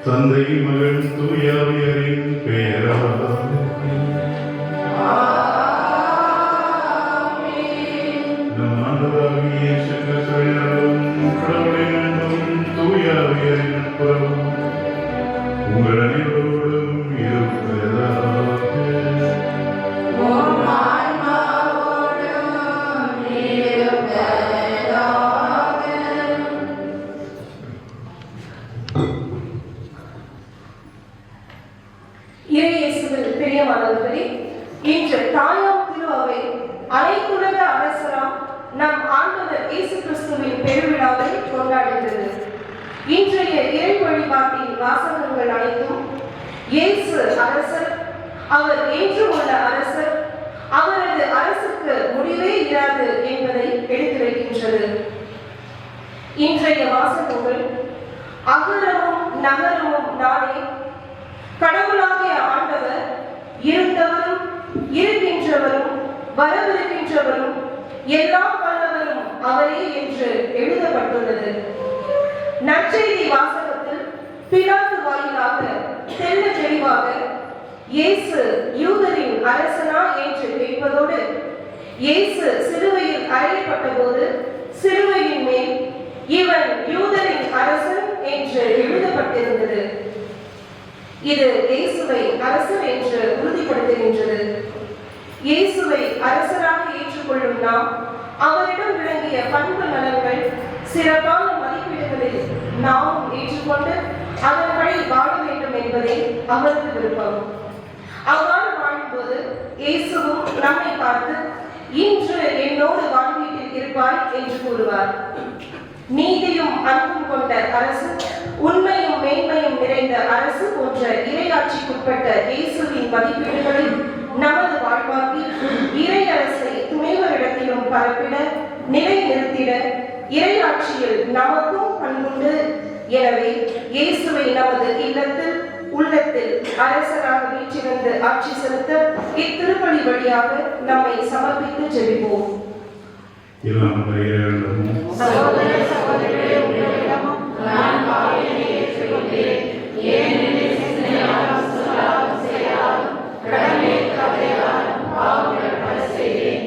தந்தை மகன் தூயாவியரின் பெயரால் நம் ஆண்டவராகிய இயேசு கிறிஸ்துவின் அருளும் கடவுளின் அன்பும் தூயாவியரின் நட்புறவும் உங்கள் அனைவரோடும் இருப்பதாக. பிரியமானவர்களே, இன்று தாயாம் திருஅவை அனைத்துலக அரசராம் நம் ஆண்டவர் இயேசு கிறிஸ்துவின் பெருவிழாவை கொண்டாடுகிறது. இன்றைய இறை வழிபாட்டின் வாசகங்கள் அனைத்தும் இயேசு அரசர், அவர் என்றும் உள்ள அரசர், அவரது அரசுக்கு முடிவே இராது என்பதை எடுத்துரைக்கின்றது. இன்றைய வாசகங்கள் அகரமும் நகரமும் நானே, கடவுளாகிய ஆண்டவர் இருந்தவரும் இருக்கின்றவரும் வரவிருக்கின்றவரும் எல்லாம் வல்லவரும் அவரே என்று எழுதப்பட்டுள்ளது. நற்செய்தி வாசகத்தில் பிலாத்து வாயிலாக தெள்ள தெளிவாக இயேசு யூதரின் அரசனா என்று கேட்பதோடு, இயேசு சிலுவையில் அறையப்பட்ட போது சிலுவையின் மேல் இவன் யூதரின் அரசன் என்று எழுதப்பட்டிருந்தது. இது இயேசுவை அரசர் என்று உறுதிப்படுத்துகின்றது. இயேசுவை அரசராக ஏற்றுக்கொள்ளும் நாம் அவரிடம் விளங்கிய பண்பு நலன்கள், சிறப்பான மதிப்பீடுகளில் நாம் ஏற்றுக்கொண்டு அதன்படி வாழ வேண்டும் என்பதே அவரது விருப்பம். அவ்வாறு வாழும்போது இயேசுவும் நம்மை பார்த்து, இன்று என்னோடு வாழ்வீட்டில் இருப்பாய் என்று கூறுவார். நீதியும் அன்பும் கொண்ட அரசு, உண்மையும் மேன்மையும் நிறைந்த அரசு போன்ற இறையாட்சிக்குட்பட்ட இயேசுவின் மதிப்பீடுகளை நமது வாழ்வாக்கி இறை அரசை துணைவரிடத்திலும் பரப்பிட, நிலைநிறுத்திட இறையாட்சியில் நமக்கும் பண்புண்டு. எனவே இயேசுவை நமது இல்லத்தில் உள்ளத்தில் அரசராக வீற்றிருந்து ஆட்சி செலுத்த இத்திருப்பலி வழியாக நம்மை சமர்ப்பித்து ஜெபிப்போம். சகோதர சகோதரிகளே, உங்களிடமும் நான் பாவியை ஏற்றுக்கொண்டேன். ஏனெனில் சிந்தனையாலும் சொல்லாலும் செயலாலும் கடமையை தவறியாலும் பாவங்கள் பல செய்தேன்.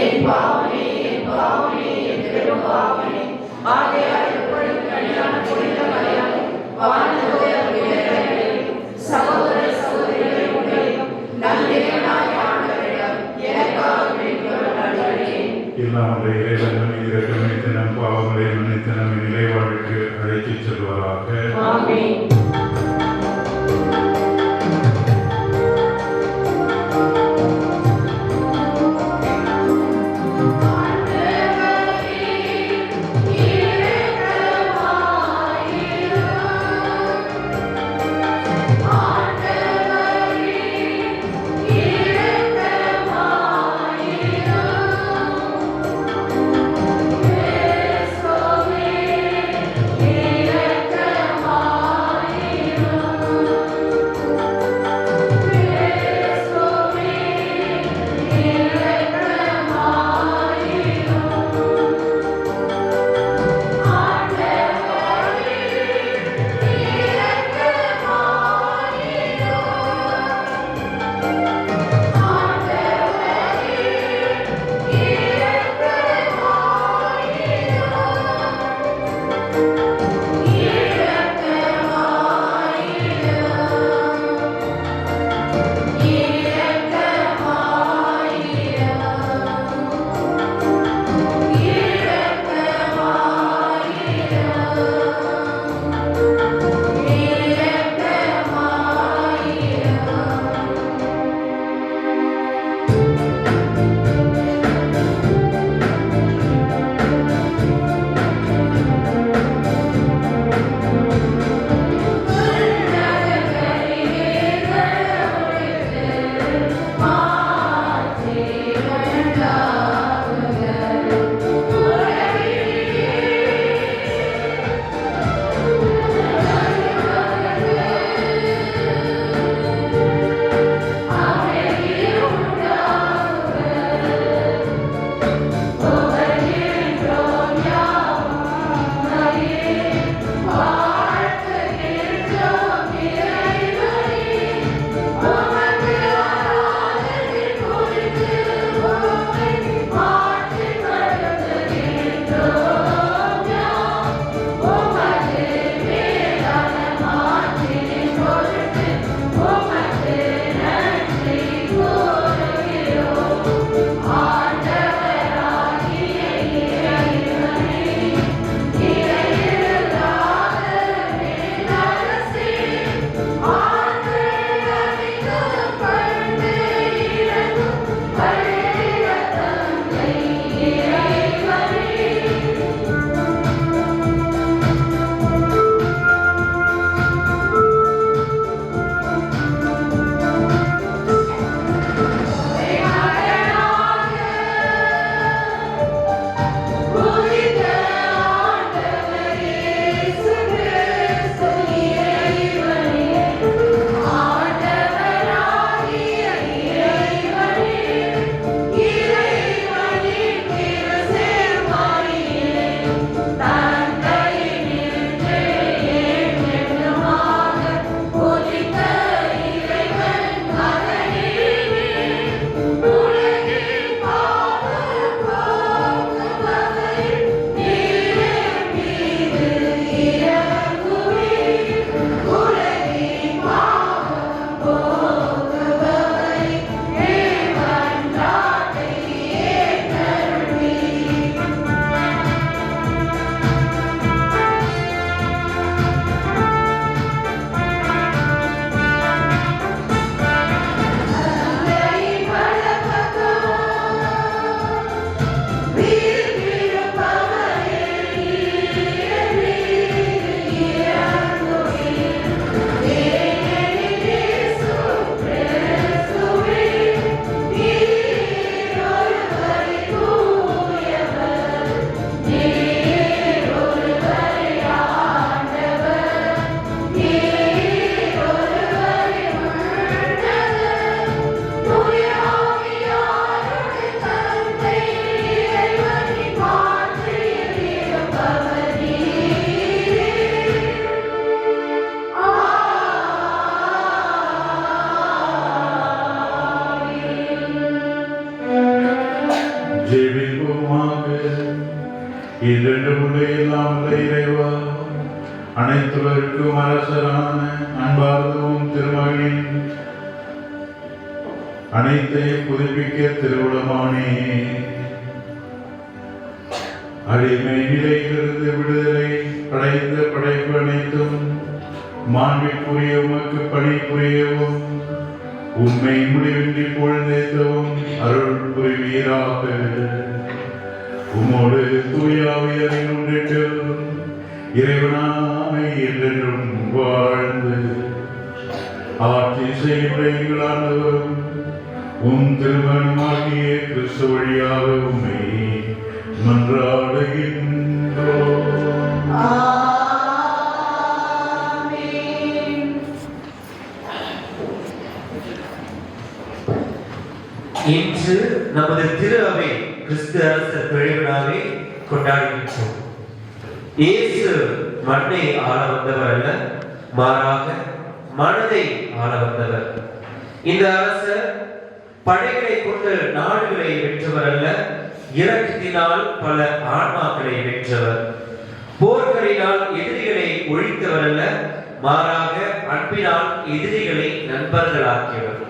என் பாவமே என் பாவமே என் பெரும் பாவமே. ஆகையால் எப்பொழுது கல்யாண புனித மரியாதை சகோதர சகோதரிகளே, உங்களிடம் நன்றிகளாய் ஆண்டவரிடம் எனக்காக வேண்டுகோள் அளிக்கிறேன். நம் பாவங்களை மன்னித்து நம்மை நிலை வாழ்வுக்கு அழைத்துச் செல்வாராக. ஆமென். Yes, வல்ல இறைவா, அனைத்துலருக்கும் அரசரான அன்பார்ந்தவும் திருமகனின் அனைத்தையும் புதுப்பிக்க திருவுளமானே, அடிமை நிலையிலிருந்து விடுதலை அடைந்த படைப்பு அனைத்தும் மாண்பிற்குரிய உமக்கு பணிபுரியவும் உண்மை முடிவின்றி பொழுந்தேற்றவும் அருள் புரிவீராக. உமோடு தூயாவியரின் ஒன்றில் இறைவனாமை என்றென்றும் வாழ்ந்து ஆட்சி செய்கின்ற எங்கள் ஆண்டவரும் உம் திருமணமாகிய கிறிஸ்து வழியாக உம்மை மன்றாடுகின்றோம். இன்று நமது திரு அவை கிறிஸ்து அரசர் பெருவிழாவை கொண்டாடுகின்றோம். இயேசு மண்ணை ஆள வந்தவர் அல்ல, மாறாக மனதை ஆள வந்தவர். இந்த அரசர் படைகளை கொண்டு நாடுகளை வென்றவர் அல்ல, இரக்கத்தினால் பல ஆன்மாக்களை வென்றவர். போர்களினால் எதிரிகளை ஒழித்தவர் அல்ல, மாறாக அன்பினால் எதிரிகளை நண்பர்களாக்கியவர்.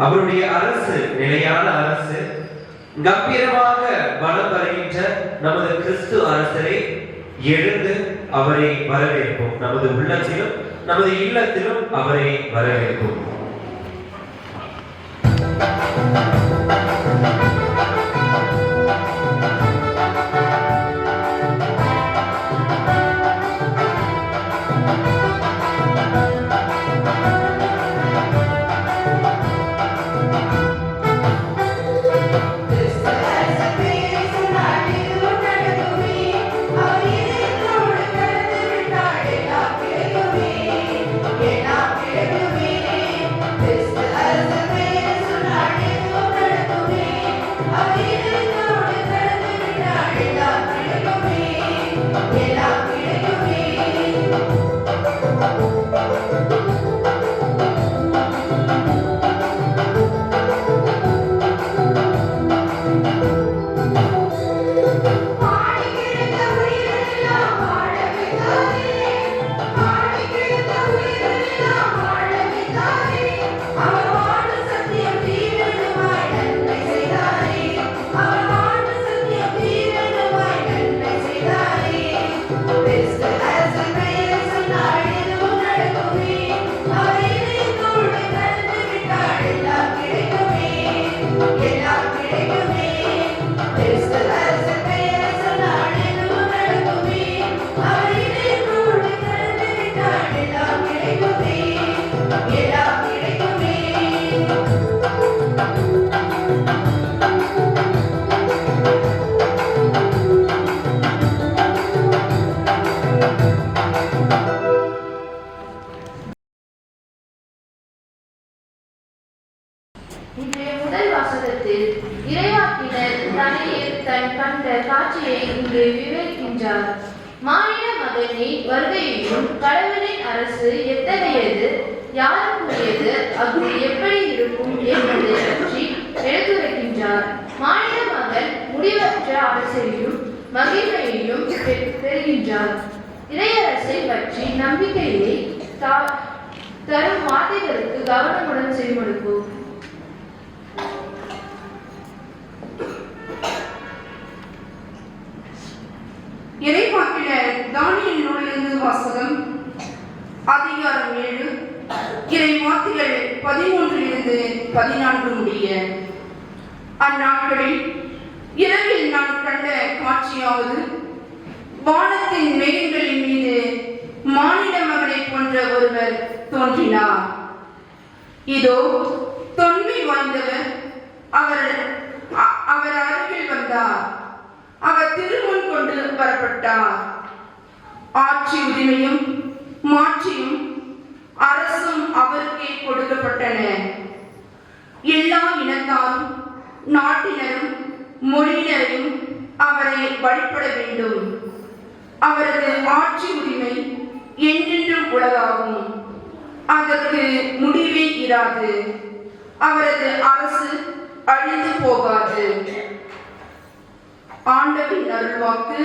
அவருடைய அரசு நிலையான அரசு. கம்பீரமாக பலம் வருகின்ற நமது கிறிஸ்து அரசரை எழுந்து அவரை வரவேற்போம். நமது உள்ளத்திலும் நமது இல்லத்திலும் அவரை வரவேற்போம். இன்றைய முதல் வாசகத்தில் இறைவாக்கினர் தனியில் தன் கண்ட காட்சியை இங்கு விவரிக்கின்றார். மானிட மகனின் வருகையையும் கடவுளின் அரசு எத்தகையது, யாருக்குரியது, அது எப்படி இருக்கும் என்பதை பற்றி எடுத்துரைக்கின்றார். மானிட மகன் முடிவற்ற அரசையும் மகிழ்வையையும் பெறுகின்றார். இறையரசை பற்றி நம்பிக்கையை தரும் வார்த்தைகளுக்கு கவனமுடன் செவிமடுப்போம். இறைவாக்கினர் தானியேல் நூலிலிருந்து வாசகம். அதிகாரம் 7, இறை வார்த்தைகள் 13 14 முடிய. அந்நாட்களில் இரவில் நான் கண்ட காட்சியாவது, வானத்தின் மேகங்களின் மீது மானிட மகனை போன்ற ஒருவர் தோன்றினார். இதோ தொன்மை வாய்ந்தவர் அவர் அருகில் வந்தார். அவர் திருமுன் கொண்டு வரப்பட்டார். ஆட்சி உரிமையும் மாட்சியும் அரசும் அவருக்கே கொடுக்கப்பட்டன. எல்லா இனத்தாரும் நாட்டினரும் மொழியினரையும் அவரை வழிபட வேண்டும். அவரது ஆட்சி உரிமை என்றென்றும் உலகாகும். அதற்கு முடிவே இராது. அவரது அரசு அழிந்து போகாது. ஆண்டவரின் அருள்வாக்கு.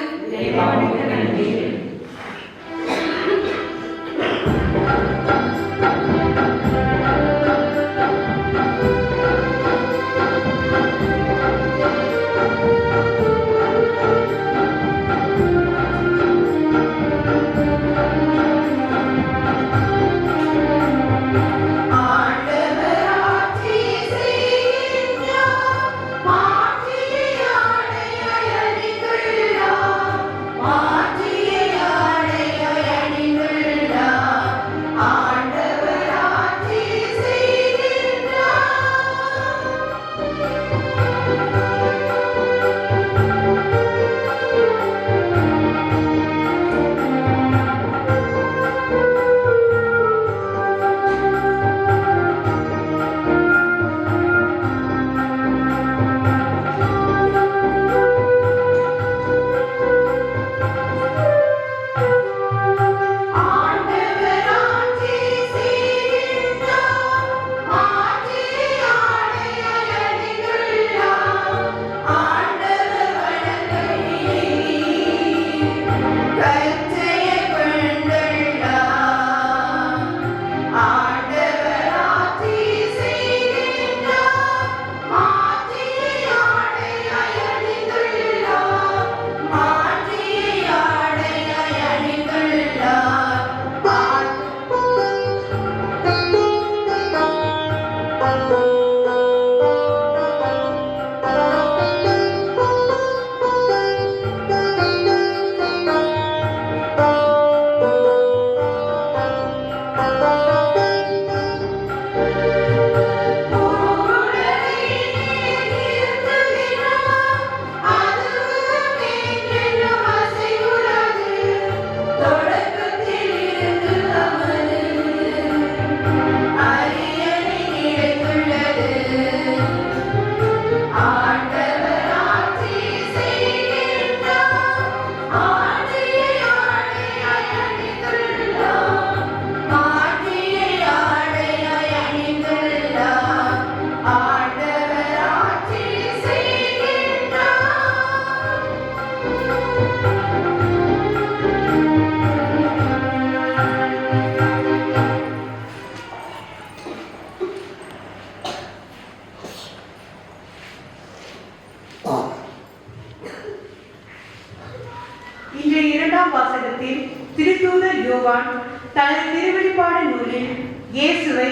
இன்றைய இரண்டாம் வாசகத்தில் திருத்தூதர் யோவான் தனது திருவெளிப்பாடு நூலில் இயேசுவை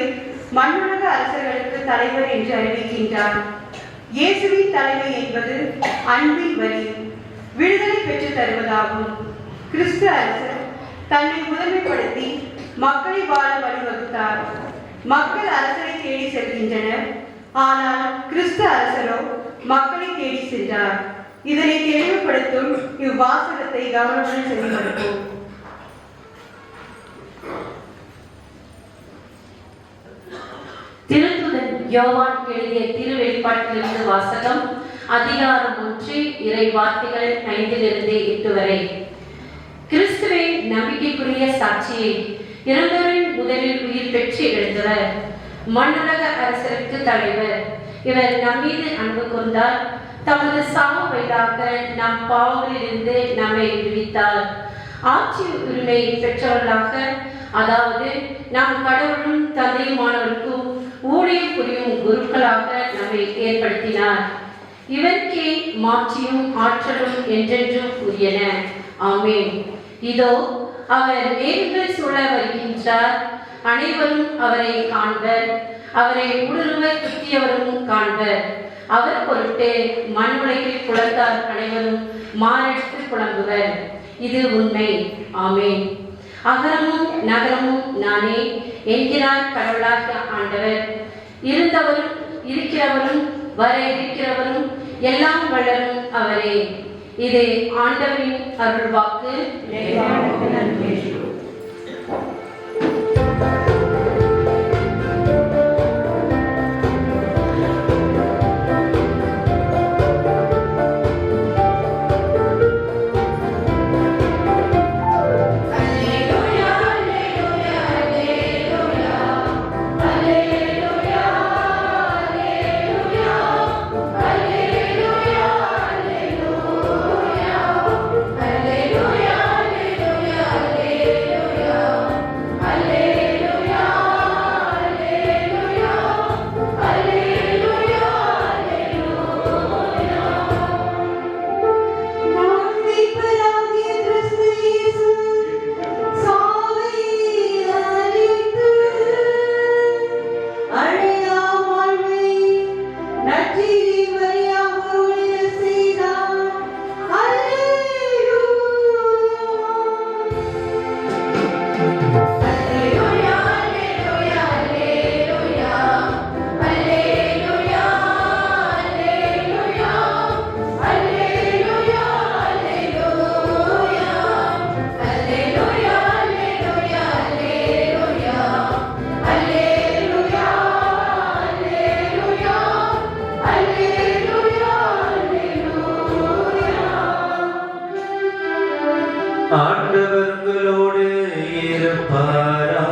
மண்ணுலக அரசர்களுக்கு தலைவர் என்று அறிவிக்கின்றார். இயேசுவின் தலைமை என்பது அன்பின் வழி விடுதலை பெற்று தருவதாகும். கிறிஸ்து அரசர் தன்னை முதன்மைப்படுத்தி மக்களை வாழ வழிவகுத்தார். மக்கள் அரசரை தேடி செல்கின்றனர், ஆனால் கிறிஸ்து அரசரோ மக்களை தேடி சென்றார். இதனை தெளிவுபடுத்தும் இவ்வாசகத்தை கவனமுடன் செவிமடுப்போம். திருத்துதன் யோவான் எழுதிய திருவெளிப்பாட்டிலிருந்து வாசகம். அதிகாரம் 1 இறை வார்த்தைகள் 5-8 வரை. கிறிஸ்துவே நம்பிக்கைக்குரிய சாட்சியை, இறந்தவரின் முதலில் உயிர் பெற்று எழுந்தவர், மண்ணுலக அரசருக்கு தலைவர். இவர் நம்மீது அன்பு கொண்டார். தமது சாவு வயதாக நம் பாவங்களிலிருந்து நம்மை விடுவித்தார். ஆட்சி உரிமை பெற்றவர்களாக, அதாவது நாம் கடவுளும் தந்தையுமானவருக்கும் ஊழியம் புரியும் குருக்களாக நம்மை ஏற்படுத்தினார். இவருக்கே மாட்சியும் ஆற்றலும் என்றென்றும் உரியன. ஆமென். இதோ அவர் நேர்கள் சூழ வருகின்றார். அனைவரும் அவரை காண்பர். அவரை ஊடுருவ குத்தியவரும் காண்பர். அவர் பொருட்டு மண்ணுலகில் புலத்தார் அனைவரும் மாறெடுத்து புலம்புவர். இது உண்மை. ஆமென். அகரமும் நகரமும் நானே என்கிறார் கடவுளாகிய ஆண்டவர். இருந்தவரும் இருக்கிறவரும் வர இருக்கிறவரும் எல்லாம் வளரும் அவரே. இது ஆண்டவரின் அருள்வாக்கு. Alleluia, alleluia, alleluia. ஆண்டவர் உங்களோடு இருப்பாராக.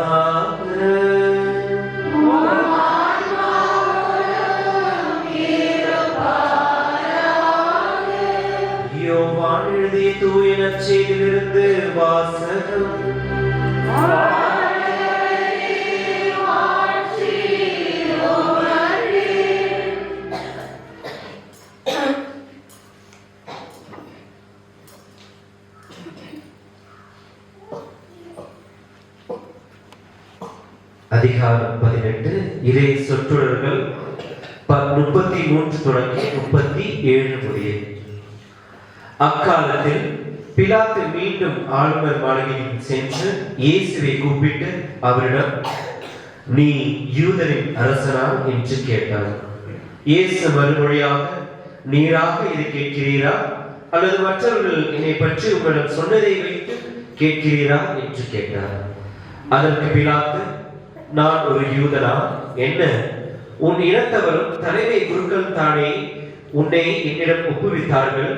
யோவான் எழுதிய தூய நற்செய்தியிலிருந்து வாசகம். அதிகாரம் 18 இறை சொற்றொடர்கள் 33 தொடங்கி 37 முடிய. அக்காலத்தில் பிலாத்து மீண்டும் ஆளுநர் மாளிகையில் சென்று இயேசுவை கூப்பிட்டு அவரிடம், நீ யூதரின் அரசனா என்று கேட்டார். இயேசு மறுமொழியாக, நீராக இதை கேட்கிறீரா அல்லது மற்றவர்கள் என்னை பற்றி உங்களிடம் சொன்னதை வைத்து கேட்கிறீரா என்று கேட்டார். அதற்கு பிலாத்து, நான் ஒரு யூதனா? என்ன, உன் இனத்தவரும் தலைமை குருக்கள் தானே உன்னை என்னிடம் ஒப்புவித்தார்கள்,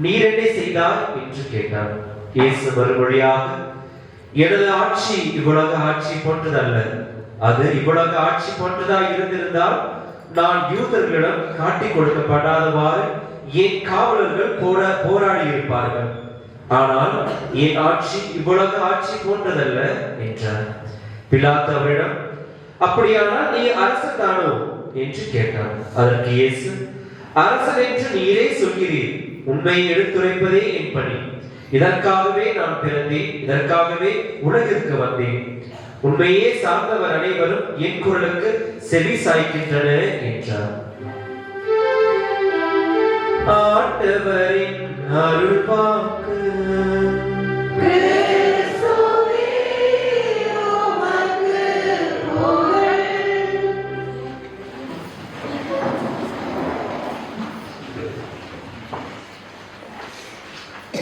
நீர் என்ன செய்தார் என்று கேட்டார். இயேசு மறுமொழியாக, எனது ஆட்சி இவ்வுலக ஆட்சி போன்றதல்ல. அது இவ்வுலக ஆட்சி போன்றதாக இருந்திருந்தால் நான் யூதர்களிடம் காட்டிக் கொடுக்கப்படாதவாறு என் காவலர்கள் போராடி இருப்பார்கள். ஆனால் என் ஆட்சி இவ்வுலக ஆட்சி போன்றதல்ல என்றார். பிலாத்து அவரிடம், அப்படியானால் நீ அரசன் தானோ என்று கேட்டார். அதற்கு இயேசு, அரசன் என்று நீரே சொல்கிறீர். உண்மையை எடுத்துரைப்பதே என் பணி. இதற்காகவே நான் பிறந்தேன், இதற்காகவே உலகிற்கு வந்தேன். உண்மையே சார்ந்தவர் அனைவரும் என் குரலுக்கு செவி சாய்க்கின்றனர் என்றார். ஆண்டவரின் அருள்வாக்கு.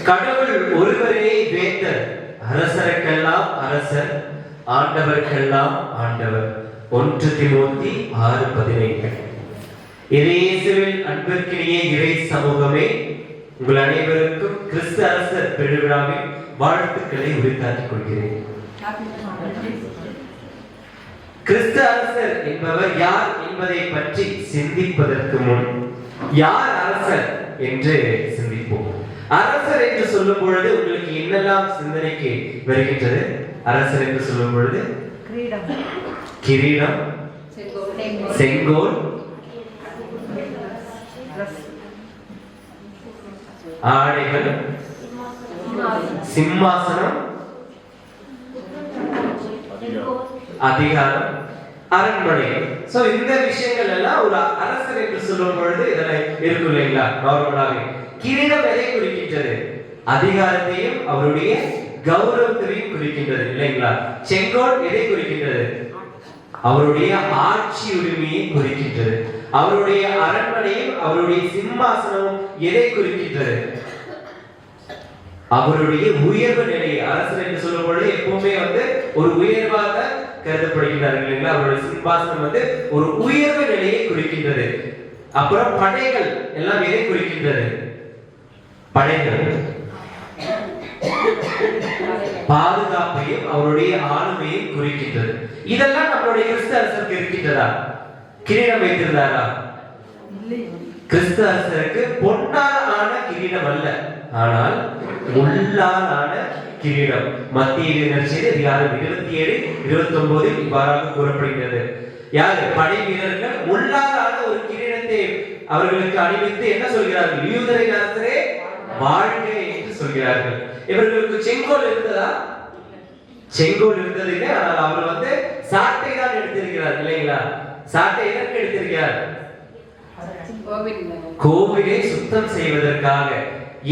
கடவுள் ஒருவரே வேந்தர், அரசருக்கெல்லாம் அரசர், ஆண்டவருக்கெல்லாம் ஆண்டவர். 1 தீமோத்தி 6:15. இயேசுவில் அன்பிற்கினிய இறை சமூகமே, உங்கள் அனைவருக்கும் கிறிஸ்து அரசர் பெருவிழாவின் வாழ்த்துக்களை உரித்தாக்கிக் கொள்கிறேன். கிறிஸ்து அரசர் என்பவர் யார் என்பதை பற்றி சிந்திப்பதற்கு முன் யார் அரசர் என்று சிந்திப்போம். அரசர் என்று சொல்லும் பொழுது உங்களுக்கு என்னெல்லாம் சிந்தனைக்கு வருகின்றது? அரசர் என்று சொல்லும் பொழுது கிரீடம், செங்கோல், ஆடைகள், சிம்மாசனம், அதிகாரம், அரண்மனை. சோ இந்த விஷயங்கள் எல்லாம் ஒரு அரசர் என்று சொல்லும் பொழுது இதெல்லாம் இருக்கும் இல்லைங்களா? நார்மலாவே கிரீடம் எதை குறிக்கின்றது? அதிகாரத்தையும் அவருடைய கௌரவத்தையும் குறிக்கின்றது இல்லைங்களா? செங்கோல் எதை குறிக்கின்றது? அவருடைய ஆட்சி உரிமையை குறிக்கின்றது. அவருடைய அரண்மனையும் அவருடைய சிம்மாசனமும் எதை குறிக்கின்றது? அவருடைய உயர்வு நிலை. அரசர் என்று சொல்லும் பொழுது எப்பவுமே ஒரு உயர்வாக கருதப்படுகிறார்கள் இல்லைங்களா? அவருடைய சிம்மாசனம் ஒரு உயர்வு நிலையை குறிக்கின்றது. அப்புறம் படைகள் எல்லாம் எதை குறிக்கின்றது? படைகள் பாதுகாப்பையும் அவருடைய ஆளுமையும் குறிக்கின்றது. இதெல்லாம் நம்மளுடைய கிறிஸ்து அரசருக்கு இருக்கின்றதா? கிரீடம் வைத்திருந்தாரா? கிறிஸ்து அரசருக்கு பொன்னால் ஆன கிரீடம் அல்ல, ஆனால் முள்ளால் ஆன கிரீடம். மத்திய நற்செய்தி அதிகாரம் 27-29 இவ்வாறாக கூறப்படுகிறது. யாரு? படை வீரர்கள் முள்ளால் ஆன ஒரு கிரீடத்தை அவர்களுக்கு அணிவித்து என்ன சொல்கிறார்கள்? யூதரின் அரசரே வாழ்க என்று சொல்கிறார்கள். இவர்களுக்கு செங்கோல் இருந்ததா? செங்கோல் இருந்தது இல்லை. ஆனால் அவர் சாட்டை தான் எடுத்திருக்கிறார் இல்லைங்களா? சாட்டை எதற்கு எடுத்திருக்கிறார்? கோவிலை சுத்தம் செய்வதற்காக.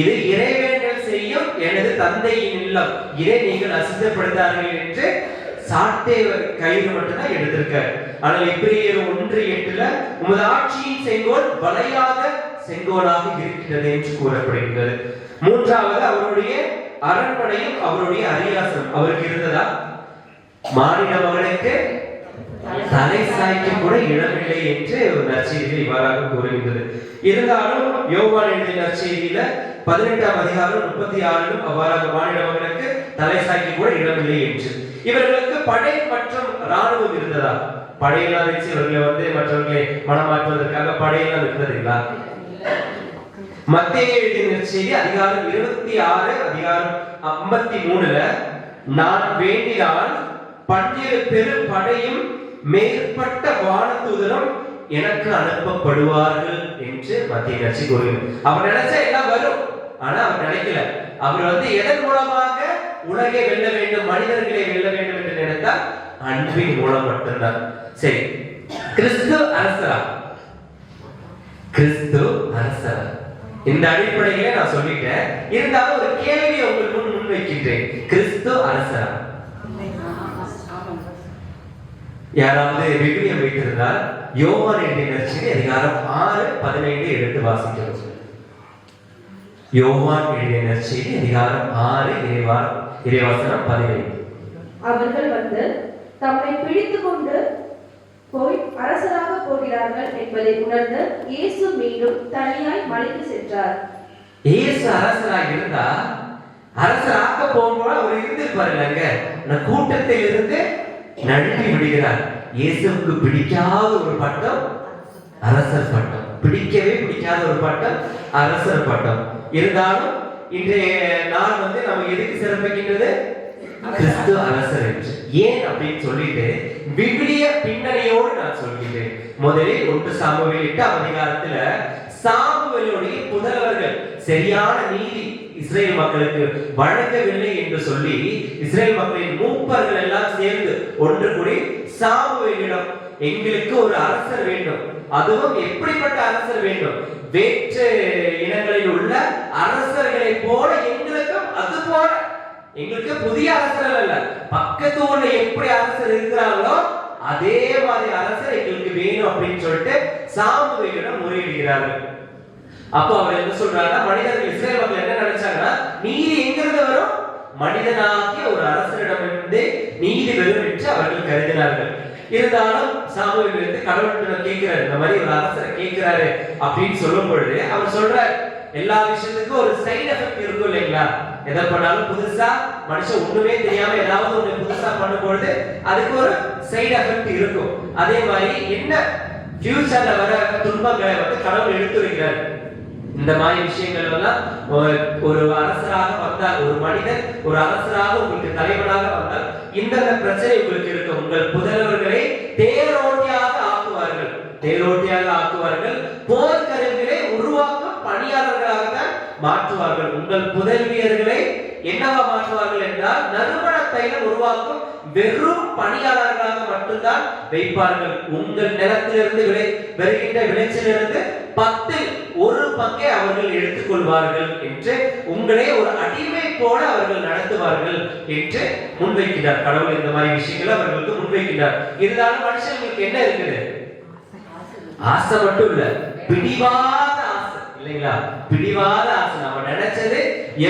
இது இறைவேண்டல் செய்யும் எனது தந்தையின் இல்லம், இதை நீங்கள் அசுத்தப்படுத்தார்கள் என்று சாட்டை கயிறு மட்டும்தான் எடுத்திருக்கார். ஆனால் எபிரேயர் 1:8 உமது ஆட்சியின் செங்கோல் வளையாத செங்கோலாக இருக்கிறது என்று கூறப்படுகிறது. மூன்றாவது, அவருடைய அரண்மனையும் அவருடைய அரியாசனம் அவருக்கு இருந்ததா? மானிட மகனுக்கு தலை சாய்க்க கூட இடமில்லை என்று நற்செய்தியில் இவ்வாறாக கூறுகின்றது. இருந்தாலும் யோவான் எழுதிய நற்செய்தியில 18ஆம் அதிகாரம் 36 அவ்வாறாக மானிட மகனுக்கு தலை சாய்க்க கூட இடமில்லை என்று. இவர்களுக்கு படை மற்றும் ராணுவம் இருந்ததா? படையெல்லாம் வச்சு இவர்களை வந்து மற்றவர்களை மனமாற்றுவதற்காக படையெல்லாம் இருந்ததுங்களா? மத்தேயு எழுதின செய்தி அதிகாரம் 26 அதிகாரம் 53ல நான் வேண்டினால் 12 பெரும் படையும் மேற்பட்ட வானதூதரும் எனக்கு அனுப்பப்படுவார்கள் என்று மத்தேயு நச்சு கூறுகிறார். அவர் நினைச்சா எல்லாம் வரும், ஆனா அவர் நினைக்கல. அவர் வந்து எதன் மூலமாக உலகை வெல்ல வேண்டும், மனிதர்களை வெல்ல வேண்டும் என்று நினைத்தால் அன்பின் மூலம் மட்டும்தான். சரி, கிறிஸ்து அரசரா? கிறிஸ்து அரசரா? இந்த அடிப்படையிலே நான் சொல்லிட்டேன். இருந்தாலும் ஒரு கேள்வியை உங்களுக்கு முன் வைக்கின்றேன். கிறிஸ்து அரசரா? யாராவது விவிலியம் வைத்திருந்தால் யோவான் எழுதிய நற்செய்தி அதிகாரம் 6:15 எடுத்து வாசிக்கிறோம். யோவான் எழுதிய நற்செய்தி அதிகாரம் 6 இறைவசனம் 15. அவர்கள் வந்து தம்மை பிடித்து கொண்டு போய் அரசராக போகிறார்கள் என்பதை உணர்ந்து இயேசு மீண்டும் தனியாய் மலைக்கு சென்றார். இயேசு அரசராக இருந்தா அரசராக போகும்போது அவர் இருந்திருப்பாருங்க. கூட்டத்தில் இருந்து நழுவி விடுகிறார். இயேசுவுக்கு பிடிக்காத ஒரு பட்டம் அரசர் பட்டம், பிடிக்கவே பிடிக்காத ஒரு பட்டம் அரசர் பட்டம். இருந்தாலும் இன்றைய நாள் வந்து நம்ம எதுக்கு சிறப்பிக்கின்றது? கிறிஸ்து அரசர் என்று. ஏன் அப்படின்னு சொல்லிட்டு விவிலிய பின்னணியோடு நான் சொல்கிறேன். முதலில் 1 சாமுவேல் 8 அதிகாரத்துல சாமுவேலுடைய புதல்வர்கள் சரியான நீதி இஸ்ரேல் மக்களுக்கு வழங்கவில்லை என்று சொல்லி இஸ்ரேல் மக்களின் மூப்பர்கள் எல்லாம் சேர்ந்து ஒன்று கூடி சாமுவேலிடம் எங்களுக்கு ஒரு அரசர் வேண்டும், அதுவும் எப்படிப்பட்ட அரசர் வேண்டும்? வேற்று இனங்களில் உள்ள அரசர்களை போல எங்களுக்கும் அது போல, எங்களுக்கு புதிய அரசர்கள் அல்ல, பக்கத்து ஊர்ல எப்படி அரசர் இருக்கிறாங்களோ அதே மாதிரி அரசர் எங்களுக்கு வேணும் அப்படின்னு சொல்லிட்டு சாமுவேலிடம் முறையிடுகிறார்கள். அப்போ அவர் என்ன சொல்றாருன்னா, மனிதர்கள் இஸ்ரேல் மக்கள் என்ன நினைச்சாங்கன்னா, நீதி எங்கிருந்து வரும்? மனிதனாகிய ஒரு அரசரிடமிருந்து நீதி வரும் என்று அவர்கள் கருதினார்கள். இருந்தாலும் சாமுவேல் வந்து கடவுள்கிட்ட கேட்கிறாரு, இந்த மாதிரி ஒரு அரசரை கேட்கிறாரு அப்படின்னு சொல்லும் பொழுது அவர் சொல்றாரு, எல்லா விஷயத்துக்கும் ஒரு சைடு எஃபெக்ட் இருக்கும் இல்லைங்களா? எதை பண்ணாலும் புதுசா மனுஷன் ஒண்ணுமே தெரியாம ஏதாவது ஒண்ணு புதுசா பண்ணும்பொழுது அதுக்கு ஒரு சைடு எஃபெக்ட் இருக்கும். அதே மாதிரி என்ன ஃபியூச்சர்ல வர துன்பங்களை வந்து கடவுள் எடுத்து வைக்கிறார். இந்த மாதிரி விஷயங்கள் எல்லாம் ஒரு அரசராக வந்தால், ஒரு மனிதன் ஒரு அரசராக உங்களுக்கு தலைவனாக வந்தால் இந்த பிரச்சனை உங்களுக்கு இருக்கும். உங்கள் புதல்வர்களை தேரோட்டியாக ஆக்குவார்கள், தேரோட்டியாக ஆக்குவார்கள். போர்க்கருவிகளை உருவாக்கும் பணியாளர்களாக தான் மாற்றுவார்கள். உங்கள் புதல்வியர்களை என்னவா மாற்றுவார்கள் என்றால் நறுமண தைலம் உருவாக்கும் வெறும் பணியாளர்களாக மட்டும்தான் வைப்பார்கள். உங்கள் நிலத்திலிருந்து வருகின்ற விளைச்சலிலிருந்து 10ல் 1 பங்கை அவர்கள் எடுத்துக்கொள்வார்கள் என்று, உங்களே ஒரு அடிமை போல அவர்கள் நடத்துவார்கள் என்று முன்வைக்கிறார் கடவுள். இந்த மாதிரி விஷயங்களை அவர்களுக்கு முன்வைக்கிறார். இருந்தாலும் மனுஷங்களுக்கு என்ன இருக்குது? ஆசை மட்டும் இல்ல, பிடிவாத ஆசை இல்லைங்களா? பிடிவாத ஆசை. நம்ம நினைச்சது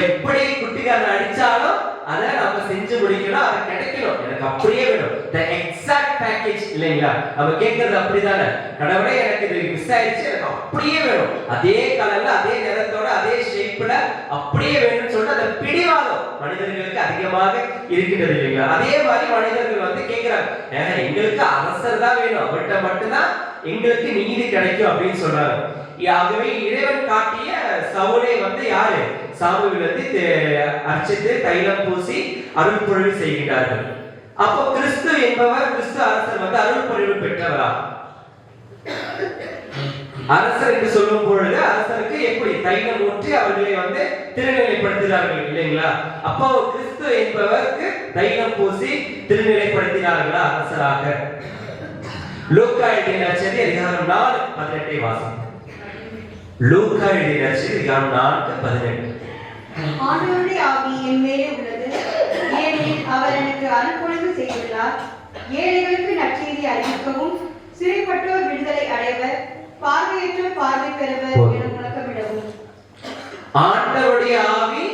எப்படி குட்டிக்காரன் அடிச்சாலும் அதை நம்ம செஞ்சு முடிக்கணும், அது கிடைக்கணும், எனக்கு அப்படியே வேணும், the exact package இல்லைங்களா? நம்ம கேட்கறது அப்படிதானே, கடவுளே எனக்கு இது மிஸ் ஆயிடுச்சு, எனக்கு அப்படியே வேணும், அதே கலர்ல அதே நிறத்தோட அதே ஷேப்ல அப்படியே வேணும்னு சொல்லிட்டு அந்த பிடிவாதம் மனிதர்களுக்கு அதிகமாக இருக்கின்றது இல்லைங்களா? அதே மாதிரி மனிதர்கள் வந்து கேட்கிறாங்க, எங்களுக்கு அரசர் தான் வேணும், அவர்கிட்ட மட்டும்தான் எங்களுக்கு நீதி கிடைக்கும் அப்படின்னு சொல்றாங்க. ஆகவே இறைவன் காட்டிய சவுலை வந்து யாரு? சாமுவேல் வந்து அர்ச்சித்து தைலம் பூசி அருள் பொழிவு செய்கிறார்கள். அப்போ கிறிஸ்து என்பவர், கிறிஸ்து அரசர் வந்து அருள் பொழிவு பெற்றவரா? அரசர் என்று சொல்லும் பொழுது அரசருக்கு எப்படி தைலம் ஊற்றி அவர்களை வந்து திருநிலைப்படுத்தினார்கள் இல்லைங்களா? அப்போ கிறிஸ்து என்பவருக்கு தைலம் பூசி திருநிலைப்படுத்தினார்களா அரசராக? லூக்கா எழுதிய நற்செய்தி அதிகாரம் 4:18 வாசிக்கிறோம். லூக்கா எழுதிய நற்செய்தி அதிகாரம் 4:18. ஆண்டவருடைய ஆவி என் மேலே உள்ளது, ஏனெனில் அவர் எனக்கு அருள்பொழிவு செய்துள்ளார். ஏழைகளுக்கு நற்செய்தி அறிவிக்கவும், சிறைப்பட்டோர் விடுதலை அடைவர், பார்வையற்றோர் பார்வை பெறுவர் என முழக்கமிடவும். ஆண்டவருடைய ஆவி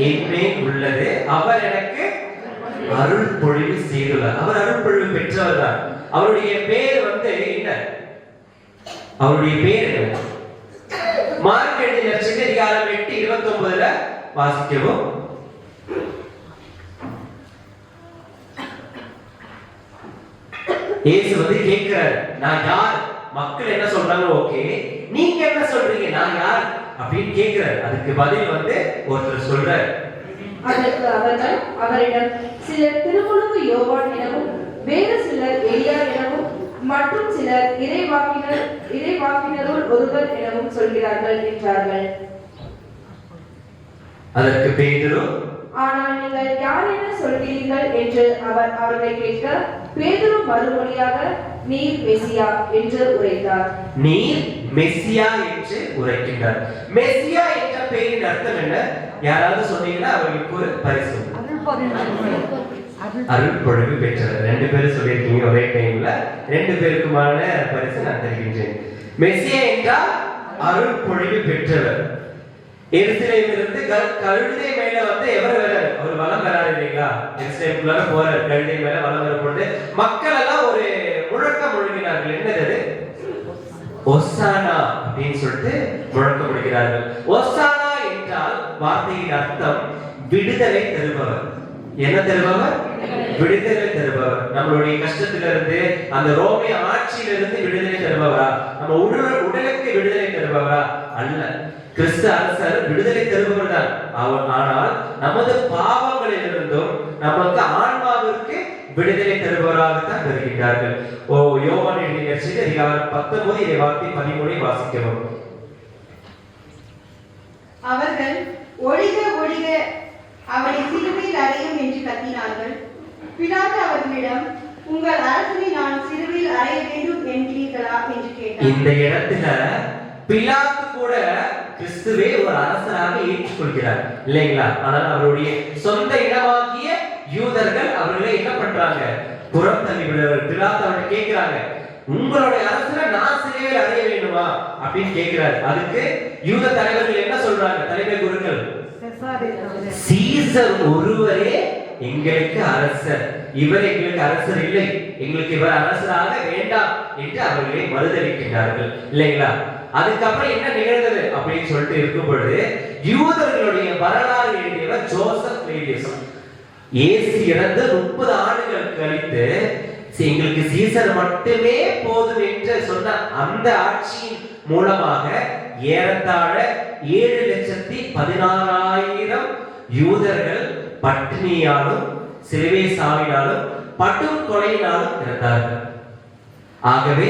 என் மேல் உள்ளது, அவர் எனக்கு அருள் பொழிவு செய்துள்ளார். அவர் அருள் பொழிவு பெற்றவர் தான். அவருடைய பேர் வந்து என்ன? அவருடைய பேர் என்ன? மார்க் எழுதிய நற்செய்தி அதிகாரம் 8:29 வாசிக்கவும். இயேசு வந்து கேட்கிறாரு, நான் யார்? மக்கள் என்ன சொல்றாங்க, ஓகே, நீங்க என்ன சொல்றீங்க, நான் யார் அப்படின்னு கேட்கிறாரு. அதுக்கு பதில் வந்து ஒருத்தர் சொல்றாரு. அதற்கு அவர்கள் அவரிடம், சிலர் திருமுழுக்கு யோவான் எனவும், வேறு சிலர் எலியா எனவும், மற்றும் சிலர் இறைவாக்கினருள் ஒருவர் எனவும் சொல்கிறார்கள் என்றார்கள். அதற்கு பேதுரு, ஆனால் நீங்கள் யார் என சொல்கிறீர்கள் என்று அவர்களை கேட்க, பேதுரு மறுமொழியாக, நீர் மெசியா என்று உரைத்தார். நீர் மெசியா என்று உரைக்கின்றார். மெசியா என்ற பெயரின் அர்த்தம் என்ன? யாராவது சொன்னீங்கன்னா அவர்களுக்கு ஒரு பரிசு. அருள் பொழிவு பெற்றவர். 2 பேரும் சொல்லியிருக்கீங்க ஒரே டைம்ல. 2 பேருக்குமான பரிசு நான் தருகின்றேன். மெசியா என்றால் அருள் பொழிவு பெற்றவர். எருசலேமிலிருந்து கழுதை மேல வந்து எவர் வராரு? அவர் வலம் வராரு இல்லைங்களா? எருசலேமுக்குள்ளார போறாரு, கழுதை மேல வலம் வரும் பொழுது மக்கள் எல்லாம் ஒரு முழக்கம் முழங்கினார்கள். என்னது? ஒசானா அப்படின்னு சொல்லிட்டு முழக்கம் முழக்கிறார்கள். ஒசானா என்றால் வார்த்தையின் அர்த்தம் விடுதலை தருபவர். என்ன தருபவர்? விடுதலை தருபவர். நம்மளுடைய கஷ்டத்திலிருந்து, அந்த ரோமிய ஆட்சியிலிருந்து விடுதலை தருபவரா? நம்ம உடலுக்கு விடுதலை தருபவரா? அல்ல. கிறிஸ்து அரசர் விடுதலை தருபவர் தான். ஆனால் நமது பாவங்களிலிருந்தும் நமக்கு ஆன்மாவிற்கு விடுதலை தருபவராகத்தான் வருகின்றார்கள். யோவான் எழுதிய நற்செய்தி அதிகாரம் 19 இறைவார்த்தை 13 வாசிக்கவும். அவர்கள் ஒழிக ஒழிக, அவரை சிலுவையில் அறையும் என்று கத்தினார்கள். பிலாத்து அவர்களிடம், உங்கள் அரசனை நான் சிலுவையில் அறைய வேண்டும் என்கிறீர்களா என்று கேட்டார். இந்த இடத்துல பிலாத்து கூட கிறிஸ்துவே ஒரு அரசராக ஏற்றுக்கொள்கிறார் இல்லைங்களா? ஆனால் அவருடைய சொந்த இடமாகிய யூதர்கள் அவர்களை என்ன பண்றாங்க? புறம் தள்ளி விடுவார். பிலாத்து அவர்கள் கேட்கிறாங்க, உங்களுடைய அரசரை நான் சிலுவையில் அறைய வேண்டுமா அப்படின்னு கேட்கிறார். அதுக்கு யூத தலைவர்கள் என்ன சொல்றாங்க? தலைமை குருக்கள், சீசர் ஒருவரே எங்களுக்கு அரசர், இவர் எங்களுக்கு அரசர் இல்லை, எங்களுக்கு இவர் அரசராக வேண்டாம் என்று அவர்களை மறுதளிக்கின்றார்கள் இல்லைங்களா? அதுக்கப்புறம் என்ன நிகழ்ந்தது அப்படின்னு சொல்லிட்டு இருக்கும் பொழுது, யூதர்களுடைய வரலாறு எழுதியவர் ஜோசப் லேவியஸ். இயேசு இறந்து 30 ஆண்டுகள் கழித்து எங்களுக்கு சீசர் மட்டுமே போதும் என்று சொன்ன அந்த ஆட்சியின் மூலமாக ஏறத்தாழ 7,16,000 யூதர்கள் பட்டினியாலும் சிலுவை சாவினாலும் படும் கொலையினாலும் இறந்தார்கள். ஆகவே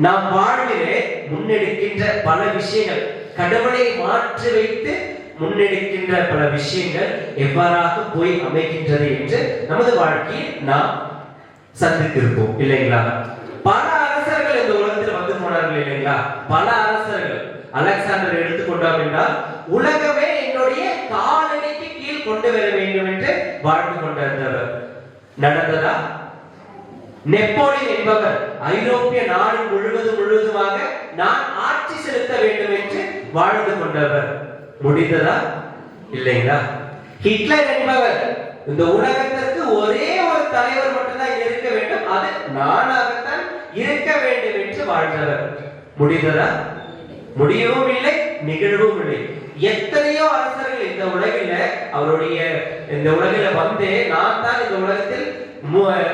நாம் வாழ்விலே முன்னெடுக்கின்ற பல விஷயங்கள், கடவுளை மாற்றி வைத்து முன்னெடுக்கின்ற பல விஷயங்கள் எவ்வாறாக போய் அமைக்கின்றது என்று நமது வாழ்க்கையில் நாம் சந்தித்திருப்போம் இல்லைங்களா? பல அரசர்கள் இந்த உலகத்தில் வந்து போனார்கள் இல்லைங்களா? பல அரசர்கள். அலெக்சாண்டர் எடுத்துக்கொண்டோம் என்றால், உலகமே என்னுடைய காலடிக்கு கீழ் கொண்டு வர வேண்டும் என்று வாழ்ந்து கொண்டிருந்தவர். நடந்ததா? நெப்போலியன் என்பவர் ஐரோப்பிய நாடு முழுவதுமாக நான் ஆட்சி செலுத்த வேண்டும் என்று வாழ்ந்து கொண்டவர். முடிந்ததா? இல்லைங்களா? ஹிட்லர் என்பவர் இந்த உலகத்திற்கு ஒரே ஒரு தலைவர் மட்டும்தான் இருக்க வேண்டும், அது நானாகத்தான் இருக்க வேண்டும் என்று வாழ்ந்தவர். முடிந்ததா? முடியவும் இல்லை, நிகழவும் இல்லை. எத்தனையோ அரசர்கள் இந்த உலகில அவருடைய இந்த உலகில வந்து நான் தான் இந்த உலகத்தில்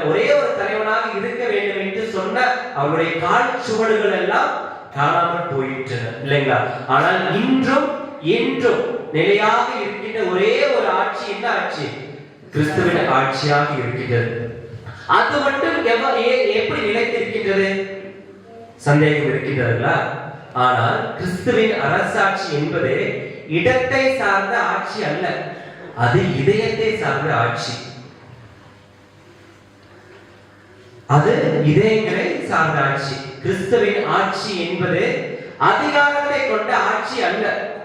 ஒரே ஒரு தலைவனாக இருக்க வேண்டும் என்று சொன்ன அவருடைய கால் சுவடுகள் எல்லாம் காணாமல் போயிற்றன இல்லைங்களா? ஆனால் இன்றும் என்றும் நிலையாக இருக்கின்ற ஒரே ஒரு ஆட்சி என்ன ஆட்சி? கிறிஸ்துவின் ஆட்சியாக இருக்கின்றது. அது மட்டும் எப்படி நிலைத்திருக்கின்றது? சந்தேகம் இருக்கின்றதுங்களா? ஆனால் கிறிஸ்துவின் அரசாட்சி என்பது இடத்தை சார்ந்த ஆட்சி அல்ல, அது இதயத்தை சார்ந்த ஆட்சி. அது இதயங்களை சார்ந்த ஆட்சி. கிறிஸ்துவின் ஆட்சி என்பது அதிகாரத்தை கொண்ட ஆட்சி அல்ல,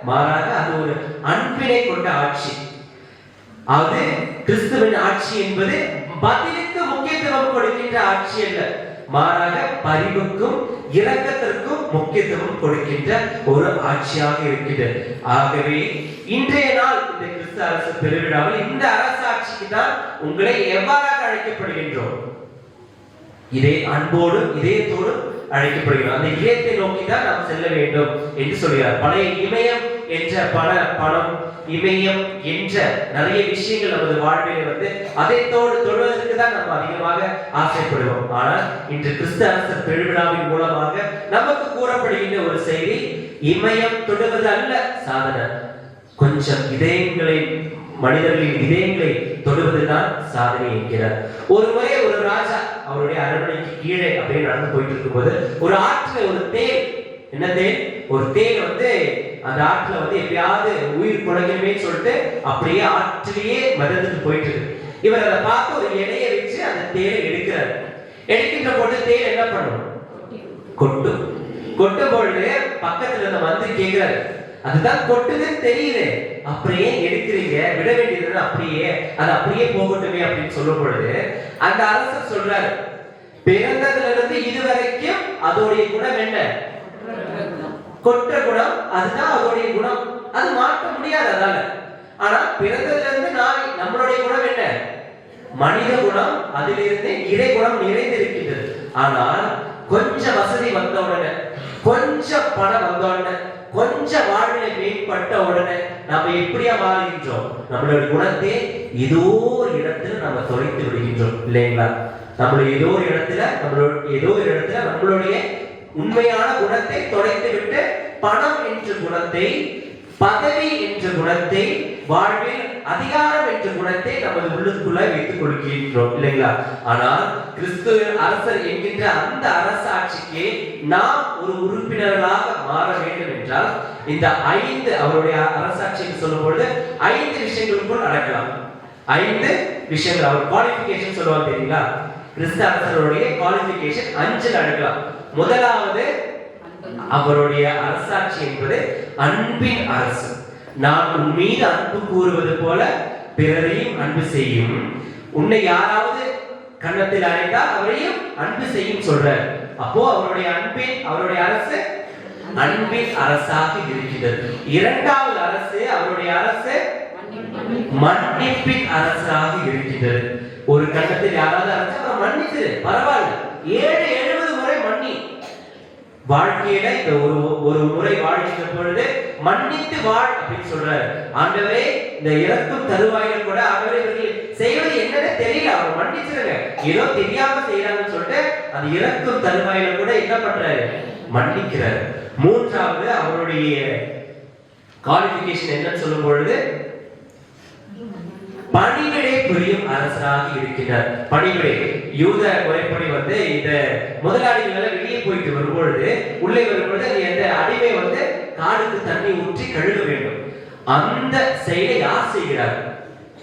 மாறாக அது ஒரு அன்பினை கொண்ட ஆட்சி. அது கிறிஸ்துவின் ஆட்சி என்பது பதிலுக்கு முக்கியத்துவம் கொடுக்கின்ற ஆட்சி அல்ல, மாறாக பரிவுக்கும் இரக்கத்திற்கும் முக்கியத்துவம் கொடுக்கின்ற ஒரு ஆட்சியாக இருக்கிறது. ஆகவே இன்றைய நாள் இந்த கிறிஸ்து அரசு பெருவிழாவில் இந்த அரசாட்சிக்கு தான் உங்களை எவ்வாறாக அழைக்கப்படுகின்றோம்? இதே அன்போடும் இதயத்தோடும் அழைக்கப்படுகிறோம். அந்த இதயத்தை நோக்கி தான் நாம் செல்ல வேண்டும் என்று சொல்கிறார். பழைய இமயம் என்ற பணம் இமயம் என்ற நிறைய விஷயங்கள் நமது வாழ்வில் வந்து அதை தொடுவதற்கு தான் நம்ம அதிகமாக ஆசைப்படுவோம். ஆனால் இன்று கிறிஸ்து அரசர் பெருவிழாவின் மூலமாக நமக்கு கூறப்படுகின்ற ஒரு செய்தி, இமயம் தொடுவது அல்ல சாதனை, கொஞ்சம் இதயங்களை, மனிதர்களின் இதயங்களை தொடுவதுதான் சாதனை என்கிறார். ஒரு முறை ஒரு ராஜா அவருடைய அரண்மனைக்கு கீழே அப்படியே நடந்து போயிட்டு இருக்கும்போது ஒரு ஆற்றுல ஒரு தேன், என்ன தேன், ஒரு தேன் வந்து அந்த ஆற்றுல வந்து எப்பயாவது உயிர் குழந்தைமே சொல்லிட்டு அப்படியே ஆற்றிலேயே மிதந்துட்டு போயிட்டு இருக்கு. இவர் அதை பார்த்து ஒரு இலையை வச்சு அந்த தேனை எடுக்கிறார். எடுக்கின்ற பொழுது தேன் என்ன பண்ணும், கொட்டும். கொட்டும் பொழுது பக்கத்துல இருந்த மந்திரி கேட்கிறாரு, அதுதான் கொட்டுதுன்னு தெரியுது, அப்படியே எடுக்கிறீங்க, விட வேண்டியது அப்படியே, அது அப்படியே போகட்டுமே அப்படின்னு சொல்லும் பொழுது அந்த அரசர் சொல்றாரு, பிறந்ததுல இருந்து இதுவரைக்கும் அதோடைய குணம் என்ன, கொற்ற குணம், அதுதான் அதோடைய குணம், அது மாற்ற முடியாது அதால. ஆனா பிறந்ததுல இருந்து நம்மளுடைய குணம் என்ன, மனித குணம், அதிலிருந்து இறை குணம் நிறைந்திருக்கின்றது. ஆனால் கொஞ்சம் வசதி வந்த உடனே, கொஞ்சம் பணம் வந்த உடனே, கொஞ்சம் வாழ்விலை மேம்பட்ட உடனே நம்ம எப்படியா மாறுகின்றோம், நம்மளுடைய குணத்தை ஏதோ ஒரு இடத்துல நம்ம தொலைத்து விடுகின்றோம் இல்லைங்களா? நம்மளுடைய ஏதோ ஒரு இடத்துல நம்மளுடைய உண்மையான குணத்தை தொலைத்து விட்டு பணம் என்ற குணத்தை, பதவி என்ற குணத்தை, வாழ்வில் அதிகாரம் என்ற குணத்தை நமது உள்ளுக்குள்ள வைத்துக் கொள்கின்றோம் இல்லைங்களா? ஆனால் கிறிஸ்து அரசர் என்கின்ற அந்த அரசாட்சிக்கு நாம் ஒரு உறுப்பினர்களாக மாற வேண்டும் என்றால் இந்த 5 அவருடைய அரசாட்சின்னு சொல்லும் பொழுது 5 விஷயங்களுக்குள் நடக்கலாம். 5 விஷயங்கள் அவர் குவாலிஃபிகேஷன் சொல்லுவாங்க தெரியுங்களா? கிறிஸ்து அரசருடைய குவாலிஃபிகேஷன் 5 நடக்கலாம். முதலாவது, அவருடைய அரசாட்சி என்பது அன்பின் அரசு. நான் உன் மீது அன்பு கூறுவது போல பிறரையும் அன்பு செய்யும், உன்னை யாராவது கன்னத்தில் அறைந்தால் அவரையும் அன்பு செய்யும் சொல்றார். அப்போ அவருடைய அரசு அன்பின் அரசாக இருக்கிறது. இரண்டாவது அரசு, அவருடைய அரசு மன்னிப்பின் அரசாக இருக்கிறது. ஒரு கன்னத்தில் யாராவது அறைஞ்சா அவரை மன்னிச்சு பரவாயில்ல, 70 முறை மன்னி. வாழ்க்கையில இந்த ஒரு முறை வாழ்கின்ற பொழுது மன்னித்து வாழ் அப்படின்னு சொல்றாரு. ஆண்டவரே, இந்த இறக்கும் தருவாயில கூட ஆண்டவரே இவர்கள் செய்வது என்னன்னு தெரியல, அவர் மன்னிச்சிருங்க, ஏதோ தெரியாம செய்யறாங்கன்னு சொல்லிட்டு அந்த இறக்கும் தருவாயில கூட என்ன பண்றாரு, மன்னிக்கிறார். மூன்றாவது, அவருடைய குவாலிஃபிகேஷன் என்னன்னு சொல்லும் பொழுது பணிவிடை புரியும் அரசராக இருக்கிறார். பணிவிடை யூத முறைப்படி வந்து இந்த முதலாளிகளை வெளியே போயிட்டு வரும்பொழுது, உள்ளே வரும்பொழுது அந்த அடிமை வந்து காலுக்கு தண்ணி ஊற்றி கழுவ வேண்டும். அந்த செயலை யார் செய்கிறார்?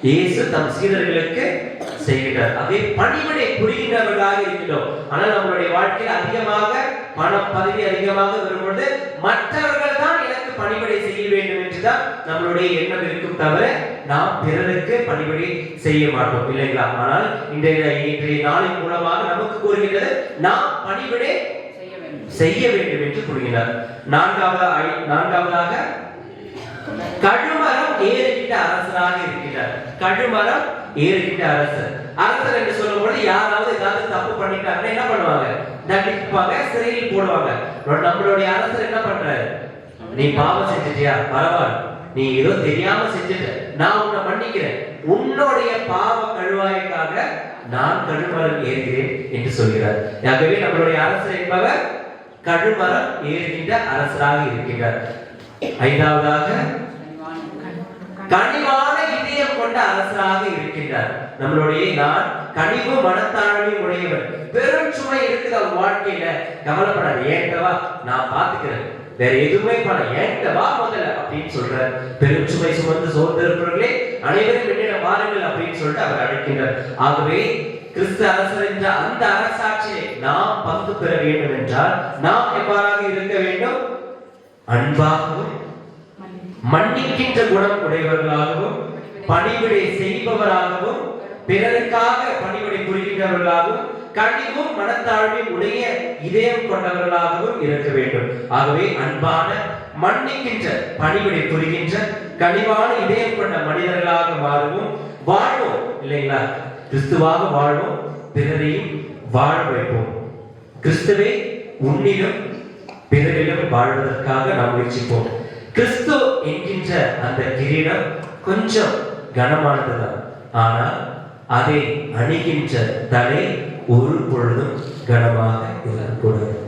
இயேசு தம் சீடர்களுக்கு செய்கிறார். அதே பணிவிடை புரிகின்றவர்களாக இருக்கிறோம். ஆனால் நம்மளுடைய வாழ்க்கையில் அதிகமாக பணம், பதவி அதிகமாக வரும்பொழுது மற்றவர்கள் தான் எனக்கு பணிவிடை செய்ய வேண்டும் என்றுதான் நம்மளுடைய எண்ணம் இருக்கும், தவிர நாம் பிறருக்கு பணிவிடை செய்ய மாட்டோம் இல்லைங்களா? ஆனால் இன்றைய நாளின் மூலமாக நமக்கு கூறுகிறது, நாம் பணிவிடை செய்ய வேண்டும் என்று கூறுகிறார். நான்காவதாக கழுமரம் ஏறுகின்ற அரசராக இருக்கிறார். கழுமரம் ஏறுகின்ற அரசர் என்று சொல்லும்போது யாராவது ஏதாவது தப்பு பண்ணிட்டாங்கன்னா என்ன பண்ணுவாங்க, தண்டிப்பாங்க, சிறையில் போடுவாங்க. நம்மளுடைய அரசர் என்ன பண்றாரு, நீ பாவம் செஞ்சிட்டியா, பரவாயில்ல, நீ ஏதோ தெரியாம செஞ்சுட்ட, நான் உன்னை மன்னிக்கிறேன், உன்னுடைய பாவ கழுவாய்க்காக நான் கழுமரம் ஏறுகிறேன் என்று சொல்கிறார். ஆகவே நம்மளுடைய அரசர் என்பவர் கழுமரம் ஏறுகின்ற அரசராக இருக்கிறார். ஐந்தாவதாக கனிவான இதயம் கொண்ட அரசராக இருக்கின்றார். நம்மளுடைய நான் கனிவு மனத்தாழ்மை உடையவர். பெரும் சுமை இருக்குது அவர் வாழ்க்கையில, கவலைப்படாது, ஏன்டவா நான் பாத்துக்கிறேன், வேற எதுவுமே பண்ண, ஏன்டவா முதல்ல அப்படின்னு சொல்றார். பெரும் சுமை சுமந்து சோர்ந்திருப்பவர்களே அனைவரும் என்னிடம் வாருங்கள் அப்படின்னு சொல்லிட்டு அவர் அழைக்கின்றார். ஆகவே கிறிஸ்து அரசர் என்ற அந்த அரசாட்சியை நாம் பங்கு பெற வேண்டும் என்றால் நாம் எவ்வாறாக இருக்க வேண்டும்? அன்பாகவும் மன்னிக்கின்ற குணம் உடையவர்களாகவும் பணிவிடை செய்பவராகவும் பிறருக்காக பணிவிடை புரிகின்றவர்களாகவும் கனிவும் மனத்தாழ்மை உடைய இதயம் கொண்டவர்களாகவும் இருக்க வேண்டும். ஆகவே அன்பான, மன்னிக்கின்ற, பணிவிடை புரிகின்ற, கனிவான இதயம் கொண்ட மனிதர்களாக மாறுவோம், வாழ்வோம் இல்லைங்களா? கிறிஸ்துவாக வாழ்வோம், பிறரையும் வாழ வைப்போம். கிறிஸ்துவே உன்னிலும் பிறரிலும் வாழ்வதற்காக நாம் முயற்சிப்போம். கிறிஸ்து என்கின்ற அந்த கிரீடம் கொஞ்சம் கனமானதுதான், ஆனால் அதை அணிகின்ற தலை ஒரு பொழுதும் கனமாக இருக்கக்கூடாது.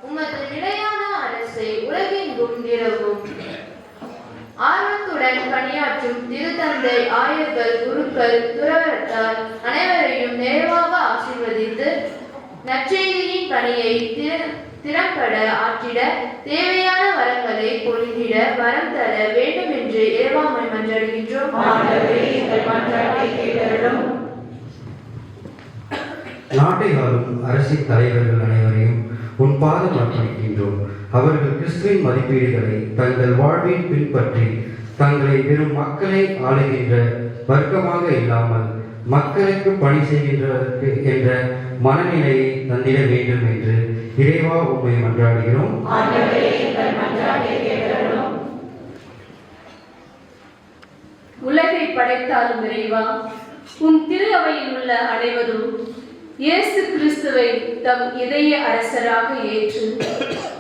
உமது நிலையான அரசை உலகெங்கும் நிலவும். ஆர்வத்துடன் பணியாற்றும் திருத்தந்தை, ஆயர்கள், குருக்கள், துறவரத்தார் அனைவரையும் நிறைவாக ஆசீர்வதித்து நற்செய்தியின் பணியை திறம்பட ஆற்றிட தேவையான வரங்களை பொழிந்திட வரம் தர வேண்டும் என்று இறைவாமை மன்றாடுகின்றோம். நாட்டை ஆளும் அரசின் தலைவர்கள் அனைவரையும் உன் பாதம் அர்ப்பணிக்கின்றோம். அவர்கள் கிறிஸ்துவின் மதிப்பீடுகளை தங்கள் வாழ்வில் பின்பற்றி தங்களை வெறும் மக்களை ஆளுகின்ற வர்க்கமாக இல்லாமல் மக்களுக்கு பணி செய்கின்றதற்கு என்ற மனநிலையை தந்திட வேண்டும் என்று இறைவா உம்மை மன்றாடுகிறோம். உலகை படைத்தாலும் இறைவா, உன் திரு அவையில் உள்ள அனைவரும் இயேசு கிறிஸ்துவை தம் இதய அரசராக ஏற்று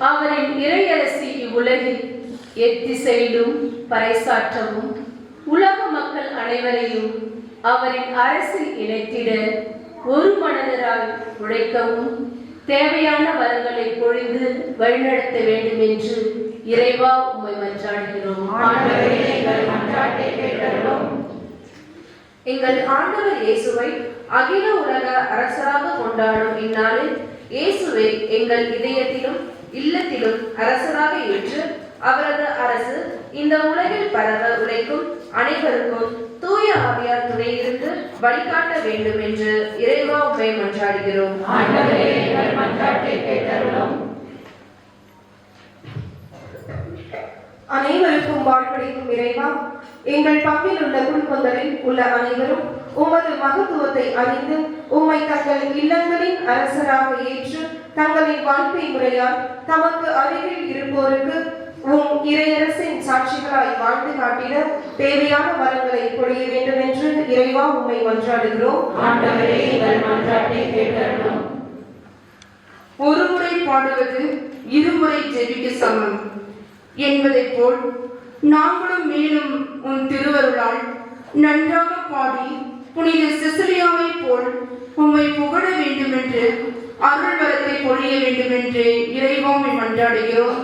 அவரின் இறையரசி இவ்வுலகில் எத்திசையிலும் பறைசாற்றவும் உலக மக்கள் அனைவரையும் அவரின் அரசில் இணைத்திட ஒரு மனதராய் உழைக்கவும் தேவையான வரங்களை பொழிந்து வழிநடத்த வேண்டும் என்று இறைவா உம்மை மன்றாடுகிறோம். எங்கள் ஆண்டவர் இயேசுவை அகில உலக அரசராக கொண்டாடும் இந்நாளில் இயேசுவை எங்கள் இதயத்திலும் இல்லத்திலும் அரசராக ஏற்று அவரது அரசு இந்த உலகில் பரவ உழைக்கும் அனைவருக்கும் தூய ஆவியார் துணையிருந்து வழிகாட்ட வேண்டும் என்று இறைவா உம்மை மன்றாடுகிறோம். அனைவருக்கும் வாழ்வளிக்கும் இறைவா, எங்கள் பங்கில் உள்ள குடும்பங்களில் உள்ள அனைவரும் உமது மகத்துவத்தை அறிந்து உம்மை தங்கள் இல்லங்களின் அரசராக ஏற்று தங்களின் வாழ்க்கை முறையால் தமக்கு அருகில் இருப்போருக்கு உம் இறையரசின் சாட்சிகளாய் வாழ்ந்து காட்டிட தேவையான வரங்களை பொழிய வேண்டும் என்று இறைவா உம்மை மன்றாடுகிறோம். ஒரு முறை பாடுவது இருமுறை ஜெபிக்க சமம் என்பதைப் போல் நாங்களும் மேலும் உன் திருவருளால் நன்றாக பாடி புனித செசிலியாவை போல் உம்மை புகழ வேண்டும் என்று அருள் வரத்தை பொழிய வேண்டும் என்று இறைவாமை மன்றாடுகிறோம்.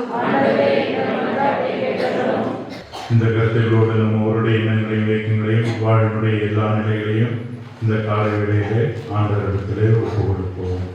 இந்த கருத்துகளோடு நம்ம அவருடைய எண்ணங்களையும் இயக்கங்களையும் வாழ்வினுடைய எல்லா நிலைகளையும் இந்த கால வேளையிலே ஆண்டவரிடத்திலே ஒப்பு கொடுப்போம்.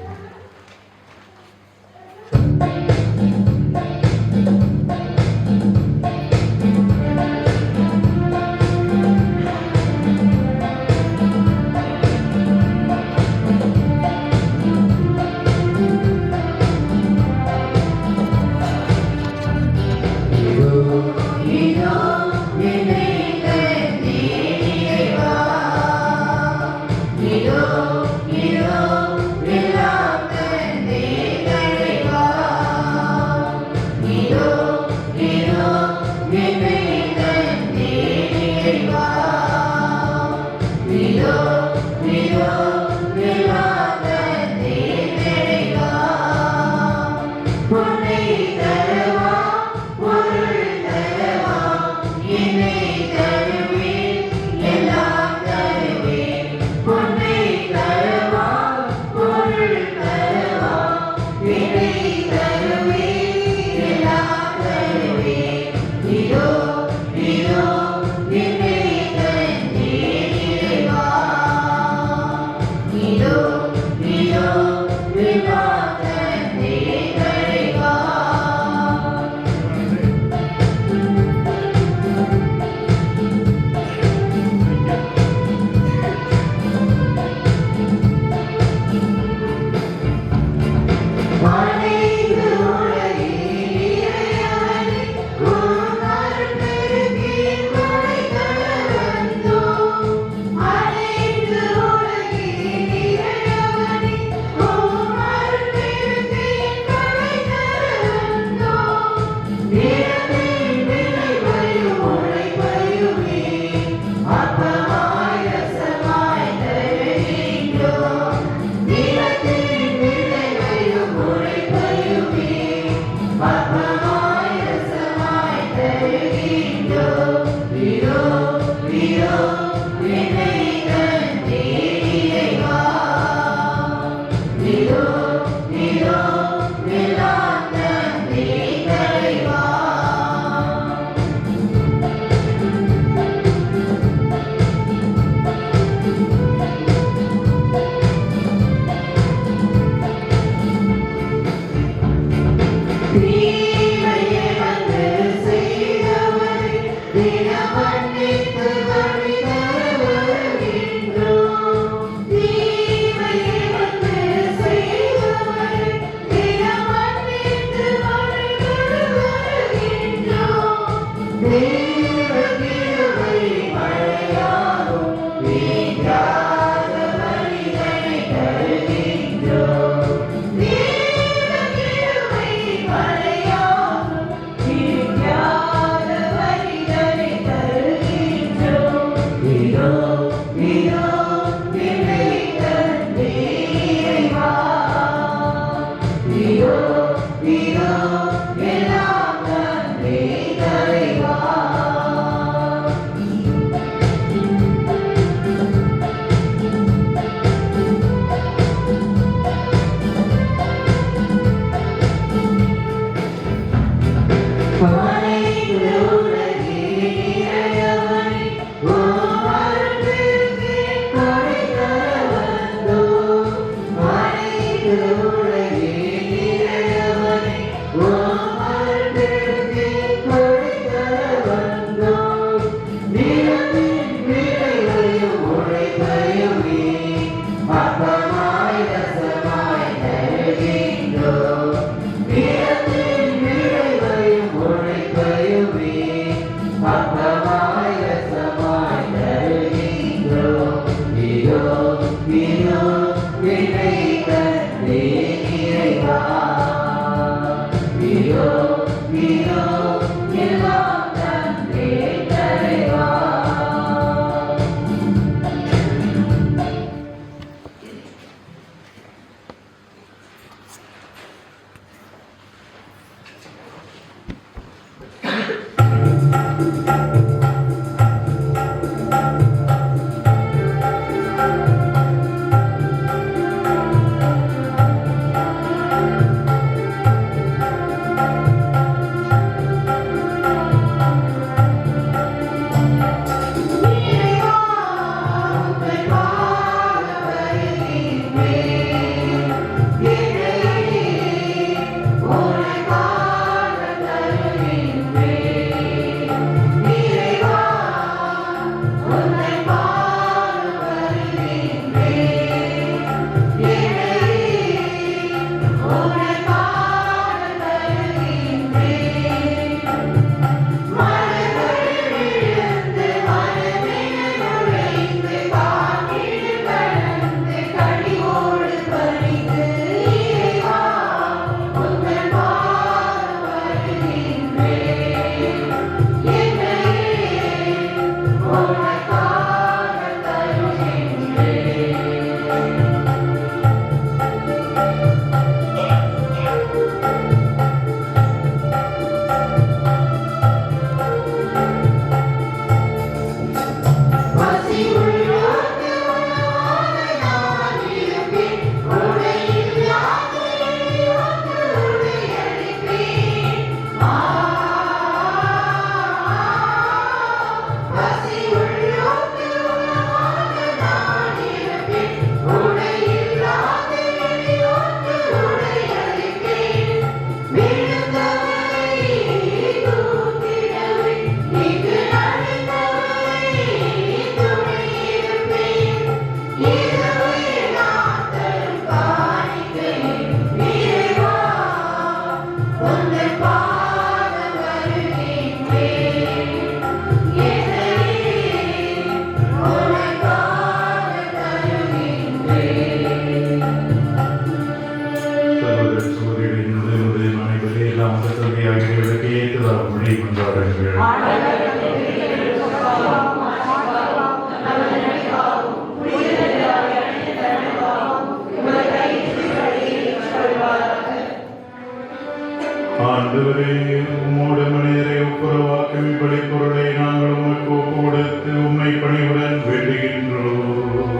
ஆண்டவரே, உம்மோடு மனிதரை ஒப்புரவாக்கும் இப்படி பொருளை நாங்கள் உமக்கு ஒப்பு கொடுத்து உம்மை பணிவுடன் வேண்டுகின்றோம்.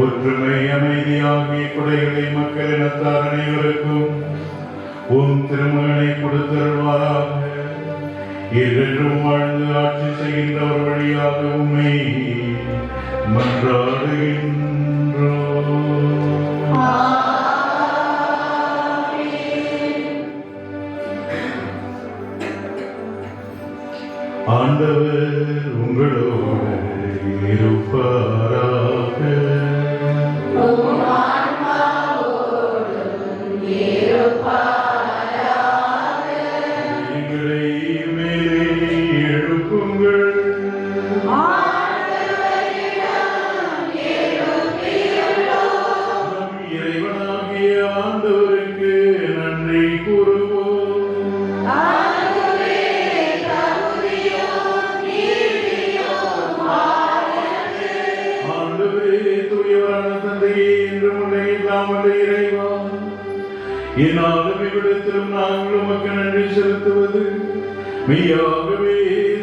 ஒற்றுமை, அமைதி ஆகிய கொடைகளை மக்கள் இனத்தார் அனைவருக்கும் உம் திருமகனை கொடுத்தருள்வாராக. என்றென்றும் வாழ்ந்து ஆட்சி செய்கின்றவர் வழியாக உம்மை மன்றாடுகின்றோம். ஆண்டவர் உங்களோடு இருப்பாராக. எங்களை மேலே எழுப்புங்கள். நம் இறைவனாகிய ஆண்டவருக்கு நன்றி கூறுவோம். இவ்விடத்திலும் நாங்கள் உமக்கு நன்றி செலுத்துவது மெய்யாகவே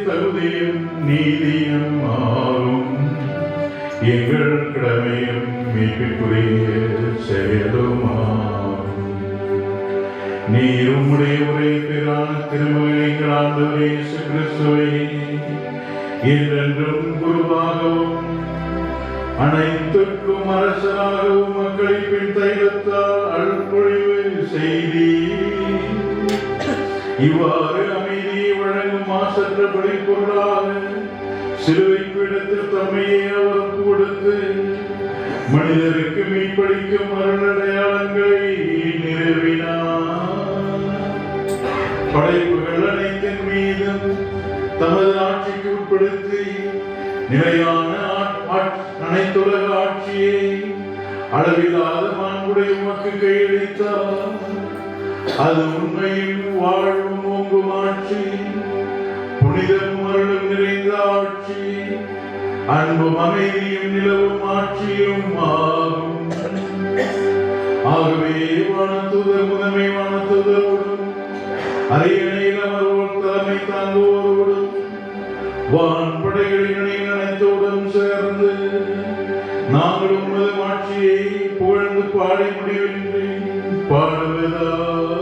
தகுதியும் நீதியும் ஆகும். எங்கள் கடமையும் மீட்புக்குரிய செயலுமாகும். நீர் உம்முடைய ஒரே பேரான திருமகனை எங்கள் ஆண்டவர் இயேசு கிறிஸ்துவை என்றென்றும் குருவாகவும் அனைத்துக்கும் அரசராகவும் மக்களை பின் தைலத்தால் அருள்பொழிவு செய்தி. இவ்வாறு அமைதியை வழங்கும் மாசற்ற படைப்பொருளாக சிலுவை பீடத்தில் தம்மையே அவர் கொடுத்து மனிதருக்கு மீன்பளிக்கும் அருளடையாளங்களை நிறுவினார். படைப்புகள் அனைத்தின் மீதும் தமது ஆட்சிக்கு உட்படுத்தி நிலையான அனைத்துலக ஆட்சியை அளவில்லாத மாண்புடைய உமக்கு கையளித்தார். அது உண்மையும் வாழ்வும் ஓங்கும் ஆட்சி, புனிதமும் அருளும் நிறைந்த ஆட்சி, அன்பும் அமைதியும் நிலவும் ஆட்சியும் ஆகும். ஆகவே வானதூதர் முதன்மை வானதூதரோடும் அரியணையில் அமர்வோர் தலைமை தாங்குவோரோடும் வான்படைகளின் அனைத்தோடும் சேர்ந்து நாங்கள் உமது ஆட்சியை புகழ்ந்து பாடி முடிவின்றி பாடுவதாவது.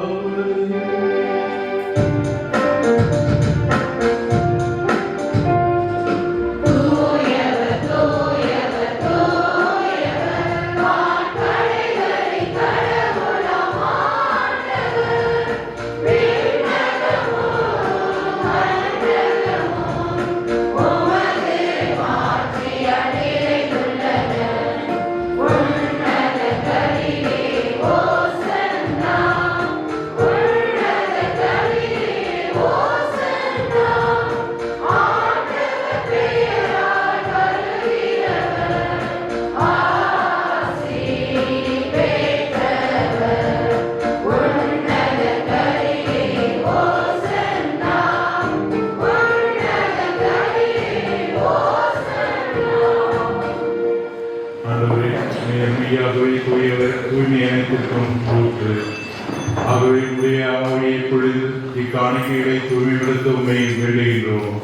இக்காணிக்கைகளை தூய்மைப்படுத்த உண்மை வேண்டுகின்றோம்.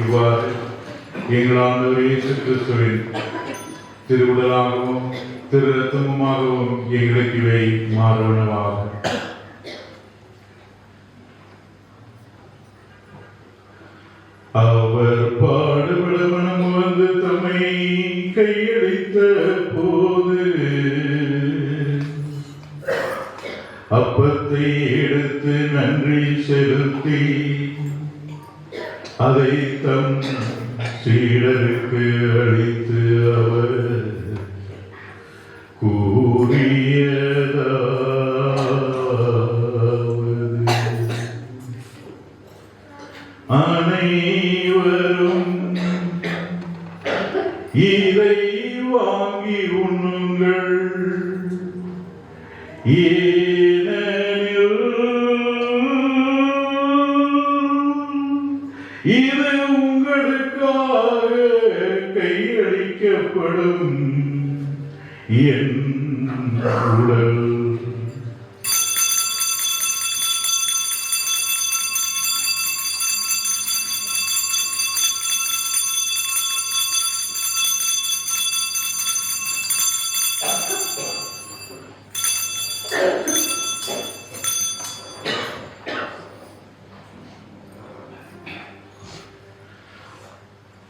இவ்வாறு எங்கள் ஆண்டவர் இயேசு கிறிஸ்துவின் திருவுடலாகவும் திரு ரத்தமுமாகவும் எங்களுக்கு இவை மாறுவனவாகும். எடுத்து நன்றி செலுத்தி அதை தம் சீடருக்கு அளித்து அவர் கூறியதாவது: அனைவரும் இதை வாங்கி உண்ணுங்கள், ஏனெனில் இது உங்களுக்காக கையளிக்கப்படும் என் உடல்.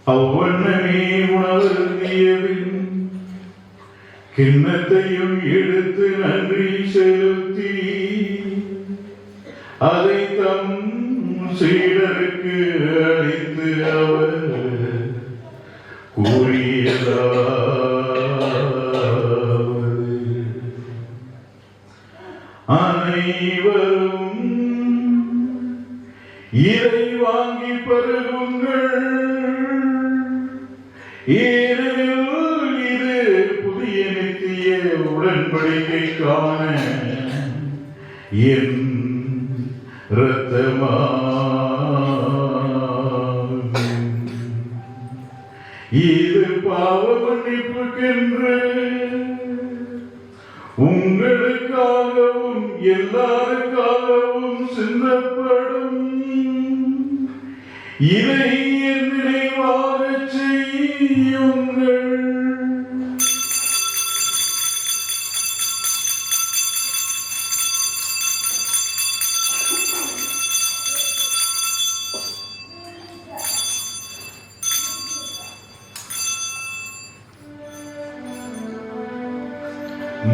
அவ்வண்ணமே உணவருந்தியபின் கிண்ணத்தையும் எடுத்து நன்றி செலுத்தி அதை தம் சீடருக்கு அளித்து அவர் கூறியதாவது: அனைவரும் இதை வாங்கி பருகுங்கள், ஏனெனில் இது புதிய நித்திய உடன்படிக்கைக்கான என் இரத்தமாகும். இது பாவ மன்னிப்புக்கென்று உங்களுக்காகவும் எல்லாருக்காகவும் சிந்தப்படும். இதை என் நினைவாகச் செய்யுங்கள்.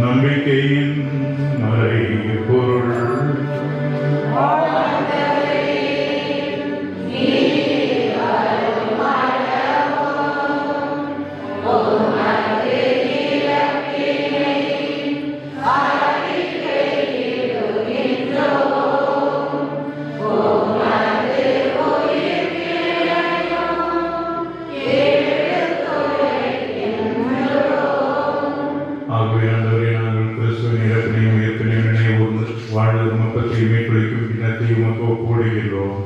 நம்பிக்கையின் மறைபொருள். ஆகவே ஆண்டவரே, நாங்கள் கிறிஸ்துவின் இறப்பினையும் உயிர்ப்பினையும் நினைவுகூர்ந்து வாழ்வு மக்கத்தையும் மீட்பளிக்கும் கிண்ணத்தையும் உமக்கு ஒப்புக்கொடுக்கின்றோம்.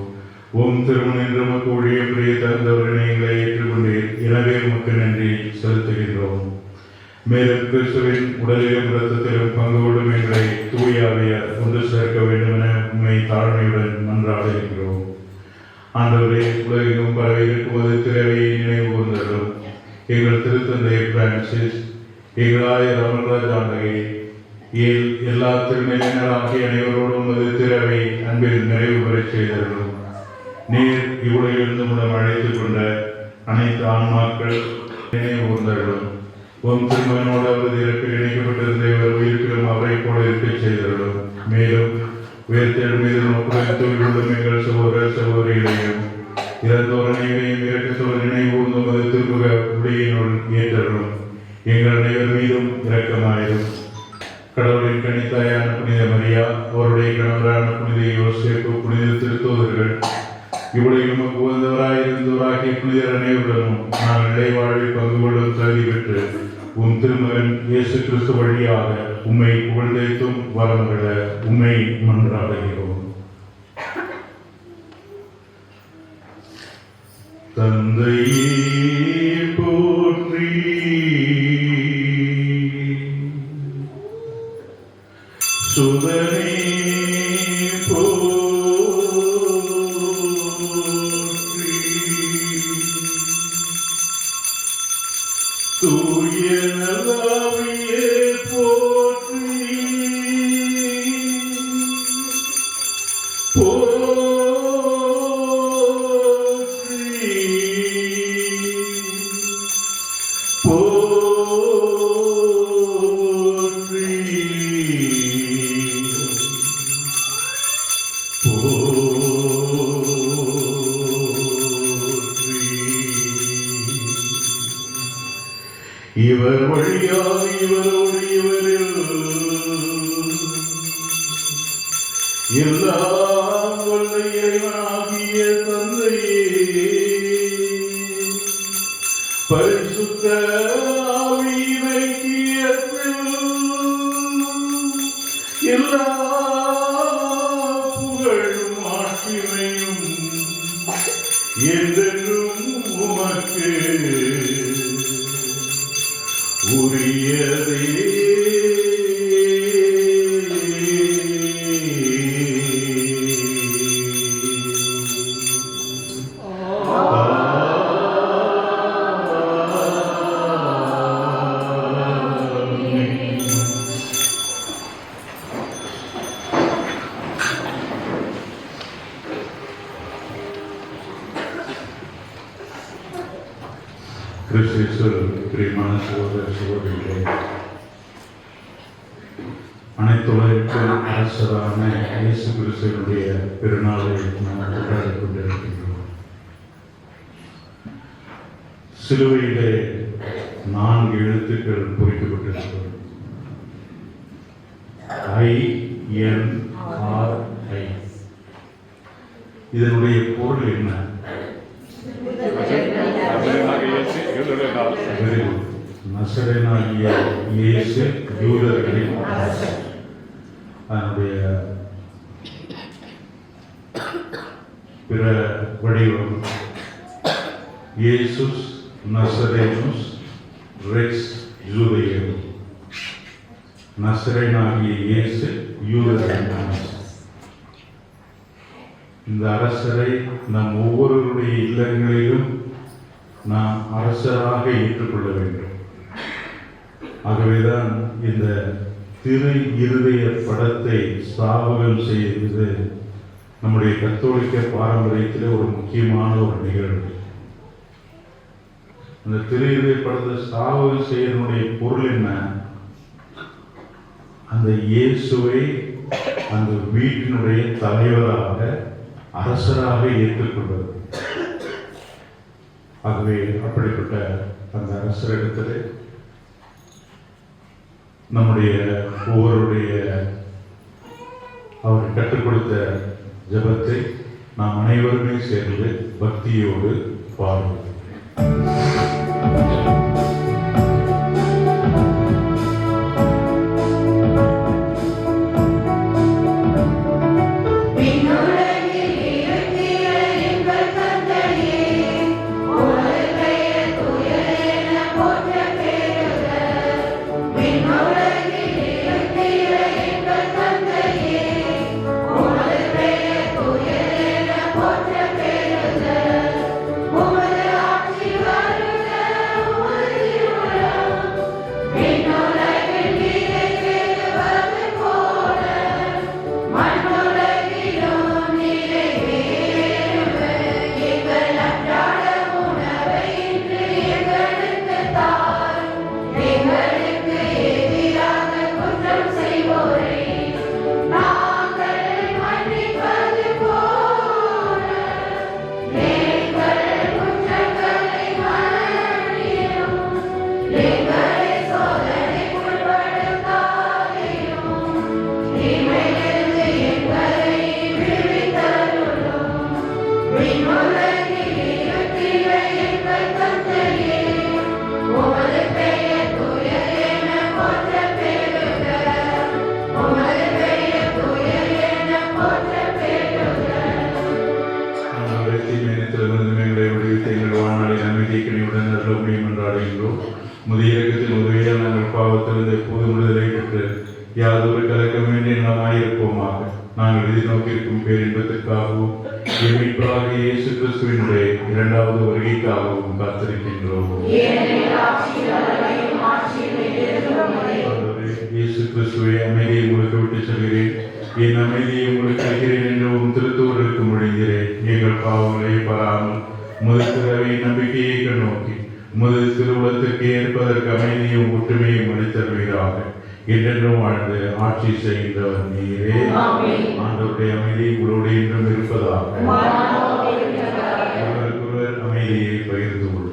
உம் திருமணம் என்று உமக்கு ஊழியம் புரிய தகுந்தவர்களை எங்களை ஏற்றுக்கொண்டீர். எனவே உமக்கு நன்றி செலுத்துகின்றோம். மேலும் கிறிஸ்துவின் உடலிலும் இரத்தத்திலும் பங்கு கொள்ளும் எங்களை தூய ஆவியார் ஒன்று சேர்க்க வேண்டும் என உண்மை தாழ்மையுடன் மன்றாடுகின்றோம். ஆண்டவரே, உலகெங்கும் பரவி இருக்கும்போது திரையை நினைவு கூர்ந்ததும் எங்கள் திருத்தந்தை பிரான்சிஸ், எங்களாய ரமல்ராஜ் ஆண்டகை, எல்லா திருநிலையினராகிய அனைவரோடும் அது திறவை அன்பில் நிறைவு பெறச் செய்தார்கள். நீர் இவ்வுலகிலிருந்து மூலம் அழைத்துக் கொண்ட அனைத்து ஆன்மாக்கள் நினைவு கூர்ந்தார்களும் உம் திருமகனோடு அவரது இறப்பில் இணைக்கப்பட்டிருந்த இவர் உயிர்ப்பிலும் அவரை போல இருக்கச் செய்தார்களும். மேலும் உயர்த்தேடு மீது நோக்குடன் தூய்வுள்ளும் எங்கள் சகோதர சகோதரிகளையும் இறந்தோர் அனைவரையும் இறக்கத்தோடு நினைவு கூர்ந்தும் அது திருமுக உடையினுள் ஏற்றரும். எங்கள் அனைவர் மீதும் இரக்கமாயிரும். கடவுளின் கனித்தாயான புனித மரியா, அவருடைய கணவரான புனித யோசேப்பு, புனித திருத்தூதர்கள், இவ்வுலகில் நமக்கு உகந்தவராயிருந்தவராகிய புனிதர் அனைவருடனும் நாங்கள் நிலைவாழ்வில் பங்கு கொள்ளும் தகுதி பெற்று உம் திருமகன் இயேசு கிறிஸ்து வழியாக உம்மை புகழ்ந்தேத்தும் வரமகள உம்மை மன்றாடுகிறோம். தந்தையே போற்றி, சுதனே போற்றி, தூய நல்லாவியே போற்றி, இவர் வழியாக இவரோடு இவரில் எல்லாம் வல்ல இறைவனாகிய தந்தையே பரிசுத்த ஆவியின் ஐக்கியத்தில் எல்லா புகழும் ஆட்சிமையும் என்றென்றும் உமக்கு உரியதே. கிறிஸ்துவில் பிரியமான சகோதர சகோதரிகளே, அனைத்துலகிற்கும் அரசரான இயேசு கிறிஸ்துவினுடைய பெருநாளை நாம் கொண்டாடிக் கொண்டிருக்கின்றோம். சிலுவையிலே 4 எழுத்துக்கள் பொறிக்கப்பட்டிருக்கிறது. INRI. இதனுடைய பொருள் என்ன? நசரேயனாகிய இயேசு யூதர்களின் அரசர். அதனுடைய பிற வடிவம் இயேசுஸ் நசரேனுஸ் ரெக்ஸ் யூதேயர். நசரேயனாகிய இயேசு யூதர்களின் அரசர். இந்த அரசரை நம் ஒவ்வொருவருடைய இல்லங்களிலும் நாம் அரசராக ஏற்றுக்கொள்ள வேண்டும். ஆகவேதான் இந்த திரு இருதய படத்தை ஸ்தாபனம் செய்வது நம்முடைய கத்தோலிக்க பாரம்பரியத்தில் ஒரு முக்கியமான ஒரு நிகழ்வு. அந்த திரு இருதய படத்தை ஸ்தாபனம் செய்வதனுடைய பொருள் என்ன? அந்த இயேசுவை அந்த வீட்டினுடைய தலைவராக அரசராக ஏற்றுக்கொள்வது. ஆகவே அப்படிப்பட்ட அந்த அரசரிடத்தில் நம்முடைய ஒவ்வொருடைய அவர் கற்றுக் கொடுத்த ஜெபத்தை நாம் அனைவருமே சேர்ந்து பக்தியோடு பாடுவோம். முதியகத்தின் உதவியால் நாங்கள் பாவத்திலிருந்து எப்போதும் விடுதலை பெற்று யாதொரு கலக்கமின்றி நலமாயிருப்போமாக. நாங்கள் எதிர்நோக்கியிருக்கும் பேரின்பத்திற்காகவும் மீட்பராகிய இயேசு கிறிஸ்துவினுடைய 2வது வருகைக்காகவும் காத்திருக்கின்றோம். இயேசு கிறிஸ்துவை அமைதியை உங்களுக்கு விட்டு செல்கிறேன், என் அமைதியை உங்களுக்கு அளிக்கிறேன் என்று திருத்தூருக்கு மொழிகிறேன். எங்கள் பாவங்களை பாராமல் முதற்கரவை நம்பிக்கையை கண்ணோக்கி முதல் திருவுளத்திற்கு ஏற்பதற்கு அமைதியும் ஒற்றுமையும் அளித்தருவீராக. என்றென்றும் வாழ்ந்து ஆட்சி செய்கின்றவர் நீரே. ஆண்டவருடைய அமைதி உங்களோடு என்றும் இருப்பதாக. ஒருவருக்கொருவர் அமைதியை பகிர்ந்து கொள்வோம்.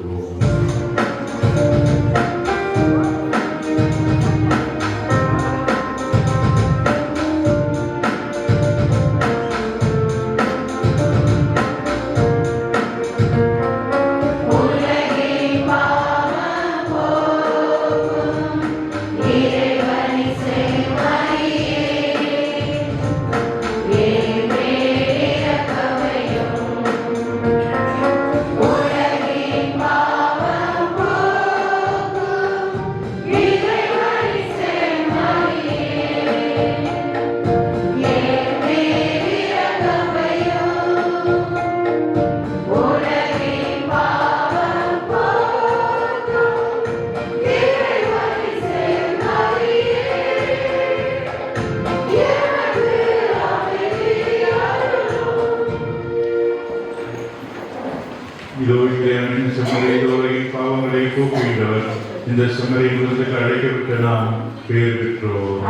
இதோ இறைவனின் செம்மறையின் பாவங்களை போக்குகின்றவர். இந்த செம்மறையின் விருந்துக்கு அழைக்கப்பட்ட நாம் பேர் பெற்றோர்.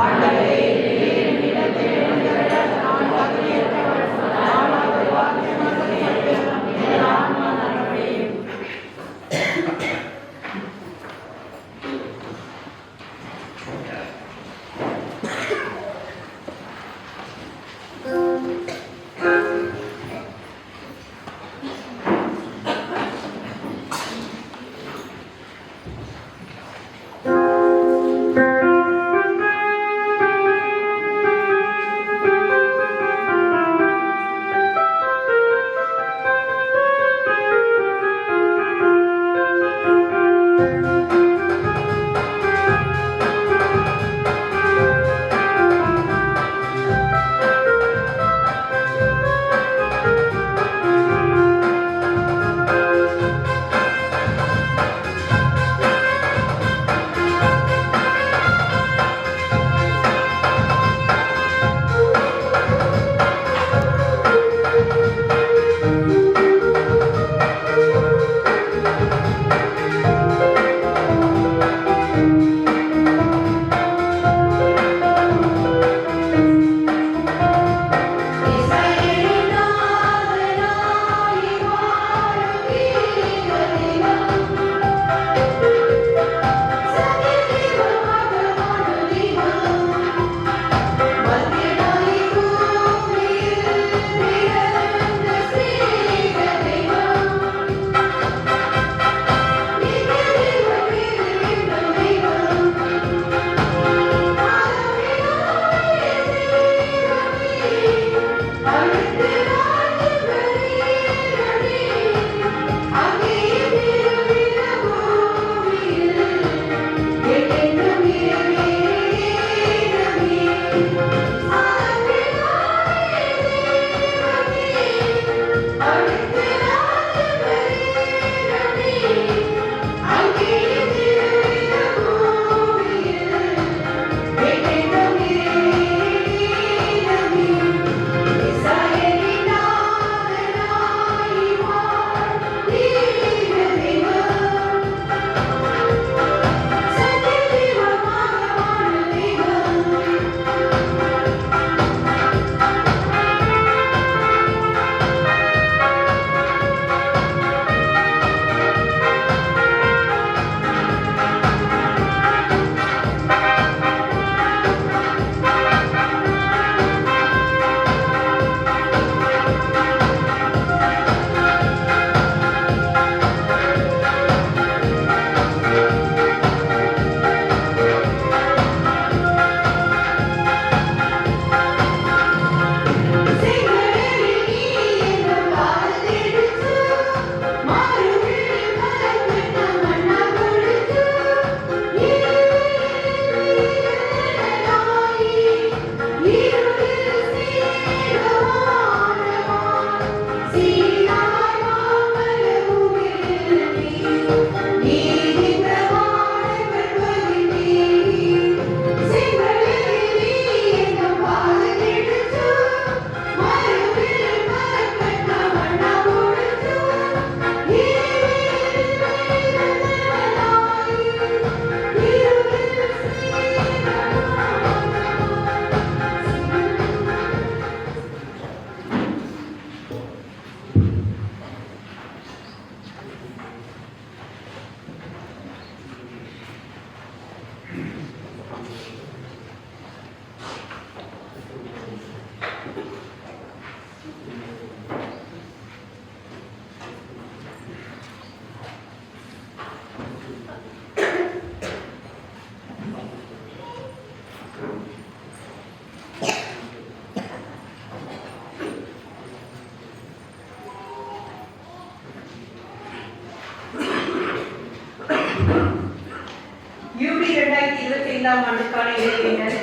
யூபி 2025 ஆண்டுக்கான இறைவேண்டல்.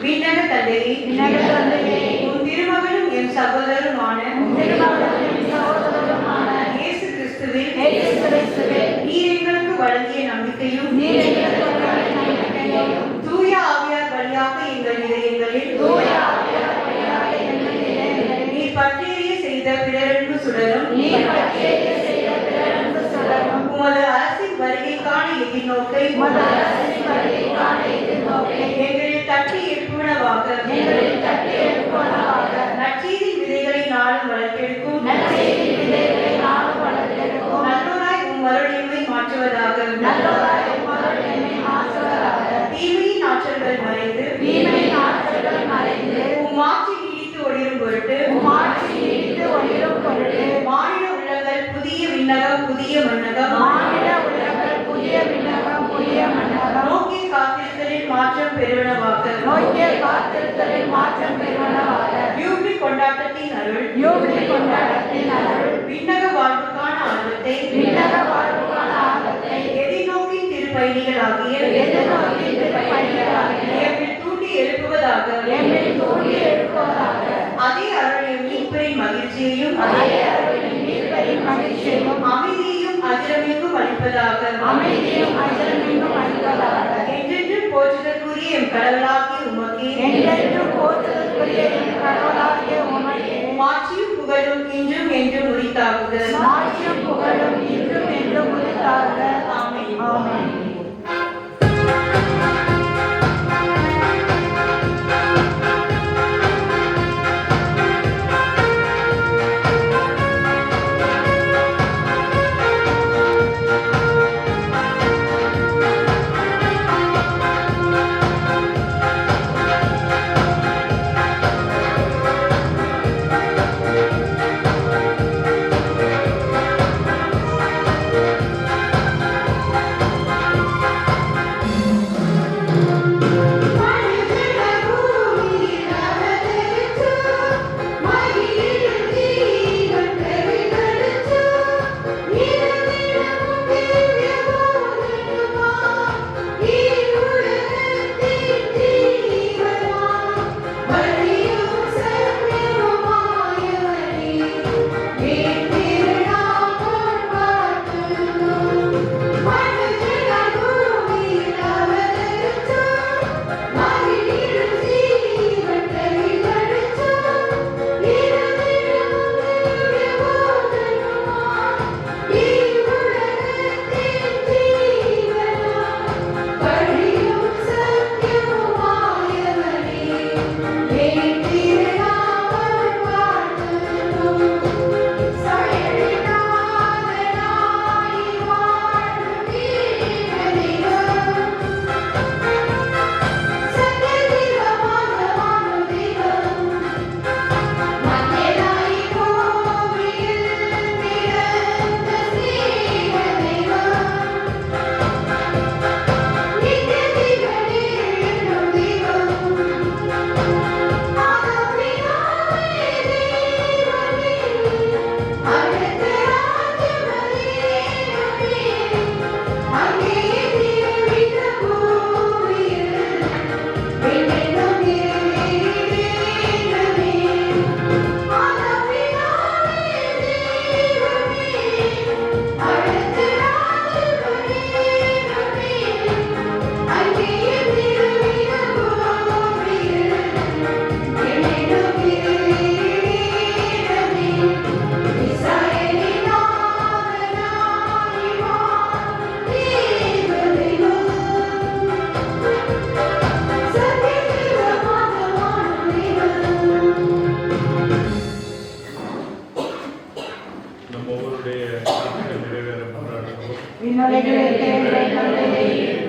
விண்ணக தந்தையே, உன் திருமகனும் என் சகோதரருமான இயேசு கிறிஸ்துவில் நீர் எங்களுக்கு வழங்கிய நம்பிக்கையும் தூய ஆவியார் வழியாக எங்கள் இதயங்களில் நீர் பற்றிய செய்த பிறரன்பு சுடரும் உமது அரசின் வருகைக்கான எதிர்நோக்கை எங்களில் தட்டி எழுப்புவனவாக. நற்செய்தி விதைகளை நாளும் வளர்த்தெடுக்கும் நல்லோராய் உம் மறுநிலைமை மாற்றுவதாக. தீமையின் ஆற்றல்கள் மறைந்து உம் ஆட்சி நீடித்து ஒளிரும் பொருட்டு மாநில உள்ளங்கள் புதிய விண்ணகம் புதிய மன்னகம் நோக்கி காத்திருத்தலில் மாற்றம் பெறுவனவாக. யூபி கொண்டாட்டத்தின் அருள் விண்ணக வாழ்வுக்கான ஆர்வத்தை எதிர்நோக்கின் திருப்பயணிகளாகிய எம்மில் தூண்டி எழுப்புவதாக. அதே அருளையும் மீட்பரின் மகிழ்ச்சியையும் அமைதியையும் அஜரமிக்கும் அளிப்பதாக. என்றென்றும் போற்றுதற்குரிய எம் கடவுளாகிய உமக்கே மாட்சியும் புகழும் இன்றும் என்றும் உரித்தாகுக. ஆமென்.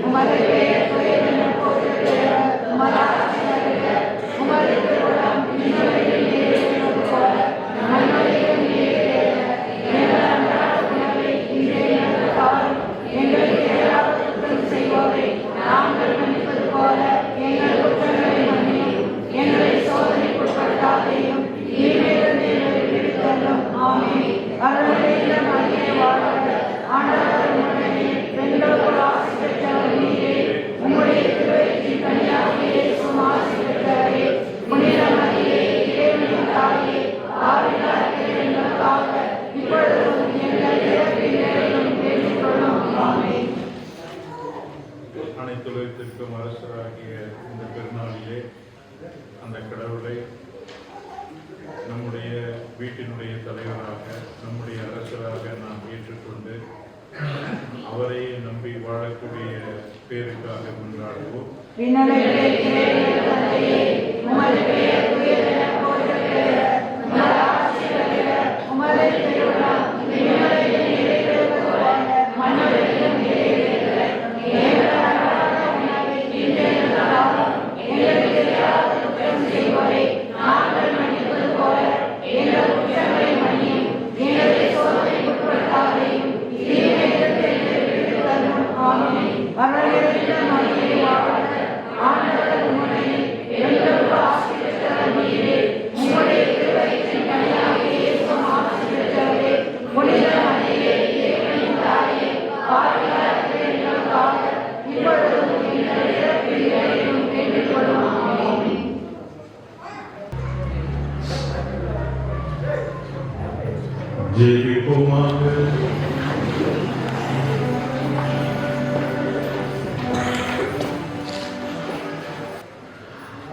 உமது அனைத்துலகத்திற்கும் அரசராகிய இந்த பெருநாளிலே அந்த கடவுளை நம்முடைய வீட்டினுடைய தலைவராக, நம்முடைய அரசராக நாம் ஏற்றுக்கொண்டு அவரை நம்பி வாழக்கூடிய பேருக்காக கொண்டாடுவோம். ஜெபிப்போமாக.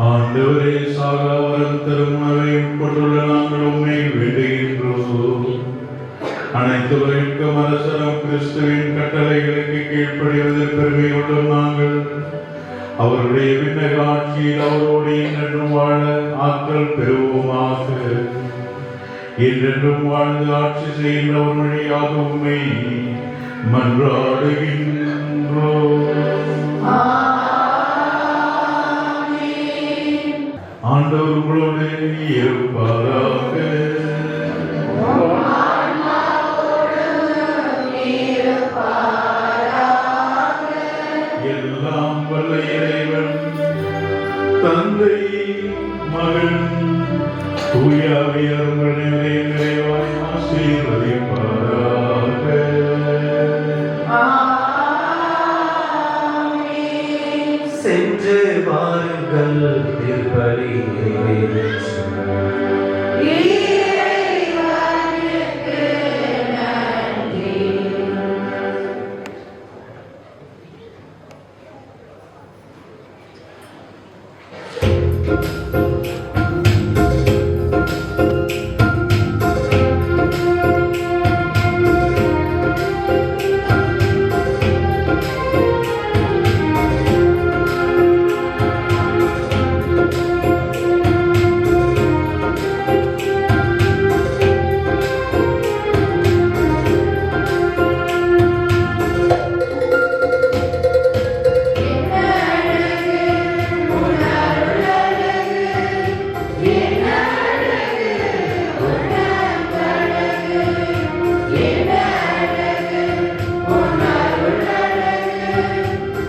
ஆண்டவரே, சாகாவரம் தரும் உணவை உட்கொண்டுள்ள நாங்கள் உண்மை வேண்டுகின்றோம். அனைத்துலகிற்கும் அரசரும் கிறிஸ்துவின் கட்டளைகளுக்கு கீழ்ப்படிவதில் பெருமை உள்ள நாங்கள் அவருடைய விண்ணக ஆட்சியில் அவரோடு என்றென்றும் வாழ ஆற்றல் பெறுவோமாக. என்றென்றும் வாழ்ந்து ஆட்சி செய்கின்றவர் வழியாக உண்மை மன்றாடுகின்றோம். ஆண்டவர் உங்களோடு இருப்பாராக. எல்லாம் வல்ல இறைவன் தந்தை, மகன், தூயாவியார் உங்களை நிறைவாய் ஆசீர்வதிப்பாராக. சென்று வாருங்கள், திருப்பலி நிறைவேற்று.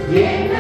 என்ன